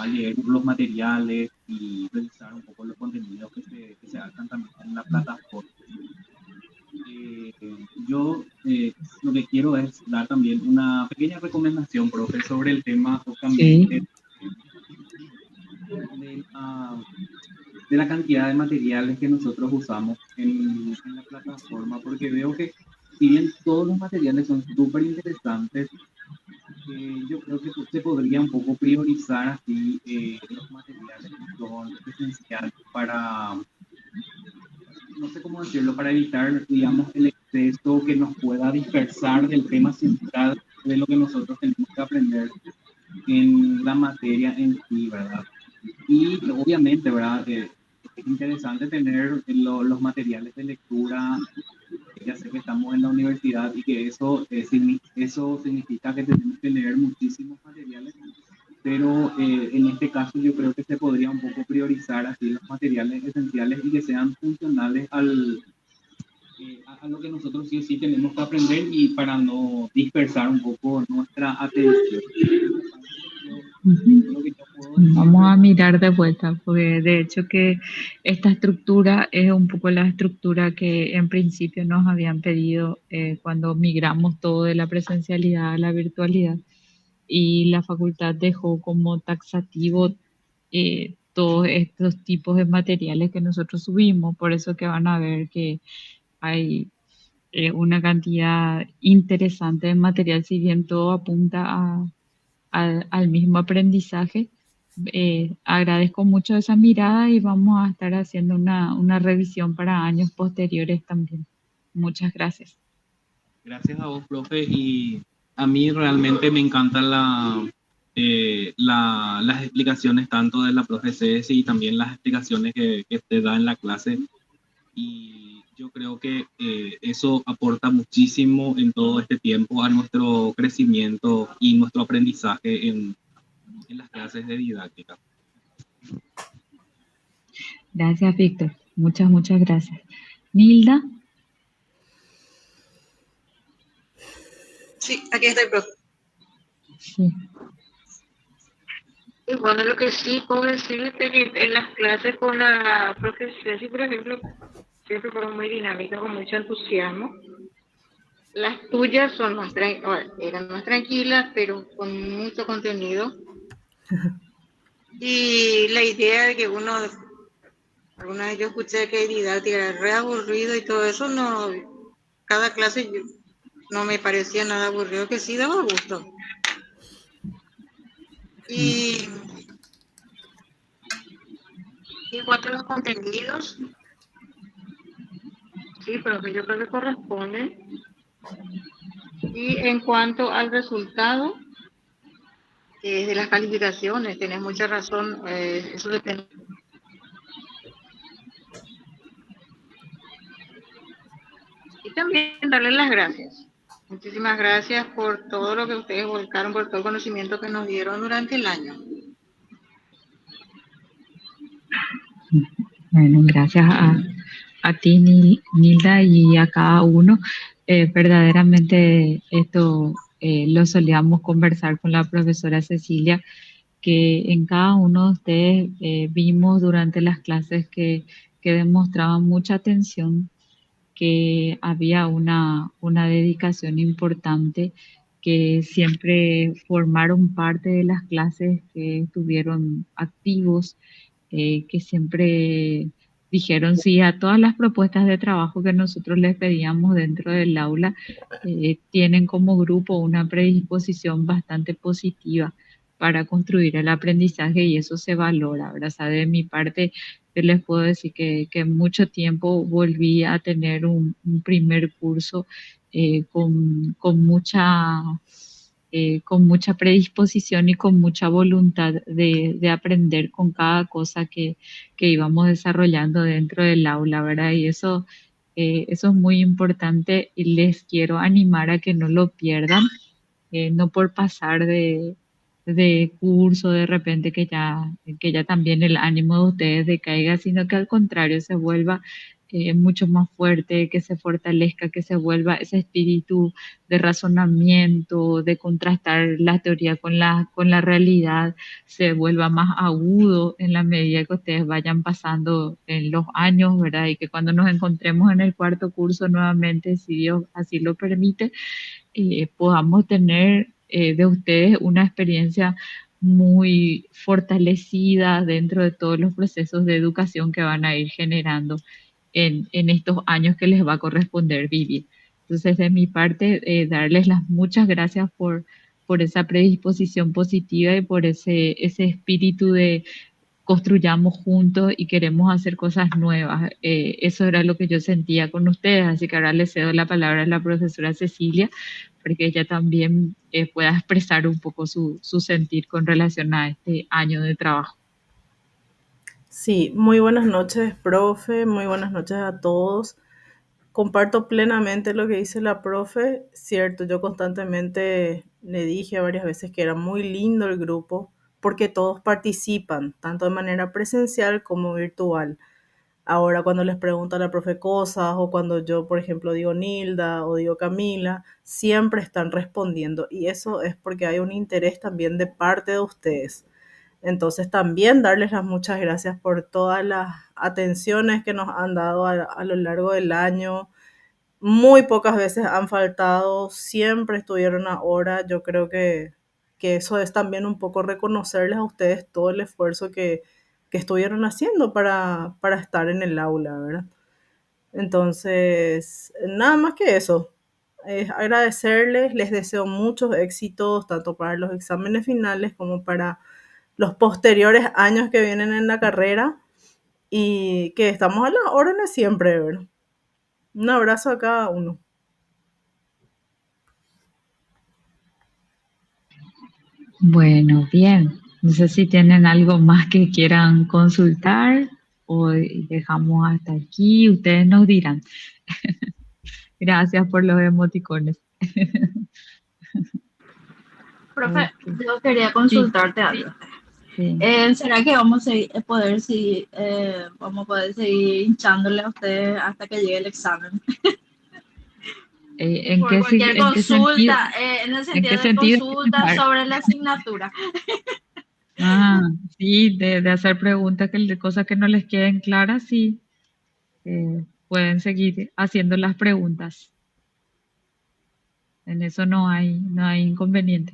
leer los materiales y revisar un poco los contenidos que se hagan también en la plataforma. Yo lo que quiero es dar también una pequeña recomendación, profe, sobre el tema justamente de la cantidad de materiales que nosotros usamos en la plataforma, porque veo que si bien todos los materiales son súper interesantes, yo creo que se podría un poco priorizar así los materiales que son esenciales para, no sé cómo decirlo, para evitar, digamos, el exceso que nos pueda dispersar del tema central de lo que nosotros tenemos que aprender en la materia en sí, ¿verdad? Y obviamente, ¿verdad? Es interesante tener los materiales de lectura. Ya sé que estamos en la universidad y que eso significa que tenemos que leer muchísimos materiales, pero en este caso yo creo que se podría un poco priorizar así los materiales esenciales y que sean funcionales a lo que nosotros sí o sí tenemos que aprender y para no dispersar un poco nuestra atención. Lo que yo puedo decir,
vamos a mirar de vuelta, porque de hecho que esta estructura es un poco la estructura que en principio nos habían pedido cuando migramos todo de la presencialidad a la virtualidad y la facultad dejó como taxativo todos estos tipos de materiales que nosotros subimos, por eso que van a ver que hay una cantidad interesante de material, si bien todo apunta al mismo aprendizaje. Agradezco mucho esa mirada y vamos a estar haciendo una revisión para años posteriores también. Muchas gracias.
gracias a vos, profe, y a mí realmente me encantan las explicaciones tanto de la profe Ceci y también las explicaciones que usted da en la clase, y yo creo que eso aporta muchísimo en todo este tiempo a nuestro crecimiento y nuestro aprendizaje en las clases de didáctica.
Gracias, Víctor. Muchas, muchas gracias. Nilda.
Sí, aquí estoy, profe.
Sí.
Y bueno, lo que sí puedo decirles es que en las clases con la profesora, sí, por ejemplo, siempre fueron muy dinámicas, con mucho entusiasmo. Las tuyas son eran más tranquilas, pero con mucho contenido. Y la idea de que uno, alguna vez yo escuché que didáctica era re aburrido y todo eso, no, cada clase no me parecía nada aburrido, que sí daba gusto. Y en cuanto a los contenidos, sí, pero que yo creo que corresponde. Y en cuanto al resultado de las calificaciones, tenés mucha razón, eso depende. Y también darles las gracias. Muchísimas gracias por todo lo que ustedes volcaron, por todo el conocimiento que nos dieron durante el año.
Bueno, gracias a ti, Nilda, y a cada uno. Verdaderamente esto lo solíamos conversar con la profesora Cecilia, que en cada uno de ustedes vimos durante las clases que demostraban mucha atención, que había una dedicación importante, que siempre formaron parte de las clases, que estuvieron activos, que siempre dijeron sí a todas las propuestas de trabajo que nosotros les pedíamos dentro del aula. Tienen como grupo una predisposición bastante positiva para construir el aprendizaje, y eso se valora, ¿verdad? O sea, de mi parte, yo les puedo decir que mucho tiempo volví a tener un primer curso con mucha predisposición y con mucha voluntad de aprender con cada cosa que íbamos desarrollando dentro del aula, ¿verdad? Y eso es muy importante, y les quiero animar a que no lo pierdan, no por pasar de curso de repente que ya también el ánimo de ustedes decaiga, sino que al contrario se vuelva mucho más fuerte, que se fortalezca, que se vuelva ese espíritu de razonamiento, de contrastar la teoría con la realidad, se vuelva más agudo en la medida que ustedes vayan pasando en los años, ¿verdad? Y que cuando nos encontremos en el cuarto curso nuevamente, si Dios así lo permite, podamos tener de ustedes una experiencia muy fortalecida dentro de todos los procesos de educación que van a ir generando en estos años que les va a corresponder vivir. Entonces, de mi parte, darles las muchas gracias por esa predisposición positiva y por ese espíritu de construyamos juntos y queremos hacer cosas nuevas. Eso era lo que yo sentía con ustedes, así que ahora le cedo la palabra a la profesora Cecilia, porque ella también pueda expresar un poco su sentir con relación a este año de trabajo.
Sí, muy buenas noches, profe, muy buenas noches a todos. Comparto plenamente lo que dice la profe, cierto, yo constantemente le dije varias veces que era muy lindo el grupo porque todos participan, tanto de manera presencial como virtual. Ahora cuando les pregunto a la profe cosas o cuando yo, por ejemplo, digo Nilda o digo Camila, siempre están respondiendo y eso es porque hay un interés también de parte de ustedes. Entonces también darles las muchas gracias por todas las atenciones que nos han dado a lo largo del año. Muy pocas veces han faltado, siempre estuvieron ahora. Yo creo que eso es también un poco reconocerles a ustedes todo el esfuerzo que estuvieron haciendo para estar en el aula, ¿verdad? Entonces, nada más que eso. Agradecerles, les deseo muchos éxitos, tanto para los exámenes finales como para los posteriores años que vienen en la carrera y que estamos a las órdenes siempre, ¿verdad? Un abrazo a cada uno.
Bueno, bien. No sé si tienen algo más que quieran consultar o dejamos hasta aquí. Ustedes nos dirán. Gracias por los emoticones.
Profe,
Ok.
yo quería consultarte algo.
Sí.
¿Será que vamos vamos a poder seguir hinchándole a ustedes hasta que llegue el examen?
¿En
Por
qué,
cualquier
en qué sentido?
consulta, en el
¿En
sentido
qué
de
sentido?
consulta sobre la asignatura.
Ah, sí, de hacer preguntas, de cosas que no les queden claras, sí. Pueden seguir haciendo las preguntas. En eso no hay inconveniente.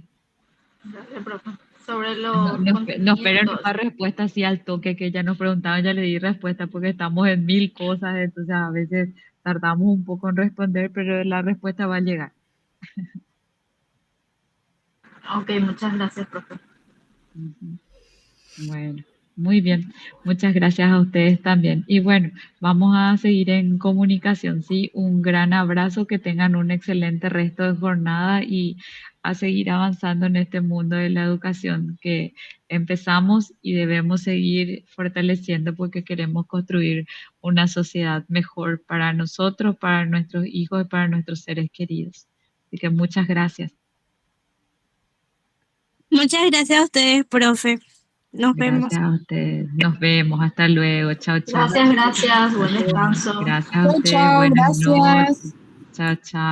Gracias, profe. sobre
No,
los
no esperen
contenidos.
una respuesta así al toque que ya nos preguntaban, ya le di respuesta porque estamos en 1000 cosas, entonces a veces tardamos un poco en responder, pero la respuesta va a llegar.
Ok, muchas gracias, profe.
Ujú. Bueno, muy bien. Muchas gracias a ustedes también. Y bueno, vamos a seguir en comunicación, ¿sí? Un gran abrazo, que tengan un excelente resto de jornada y a seguir avanzando en este mundo de la educación que empezamos y debemos seguir fortaleciendo porque queremos construir una sociedad mejor para nosotros, para nuestros hijos y para nuestros seres queridos. Así que muchas gracias.
Muchas gracias a ustedes, profe. Nos vemos.
Gracias a ustedes. Nos vemos. Hasta luego. Chao, chao.
Gracias, buen descanso.
Gracias a
Chao,
ustedes.
chao,
Buenas
gracias.
noches. Chao, chao.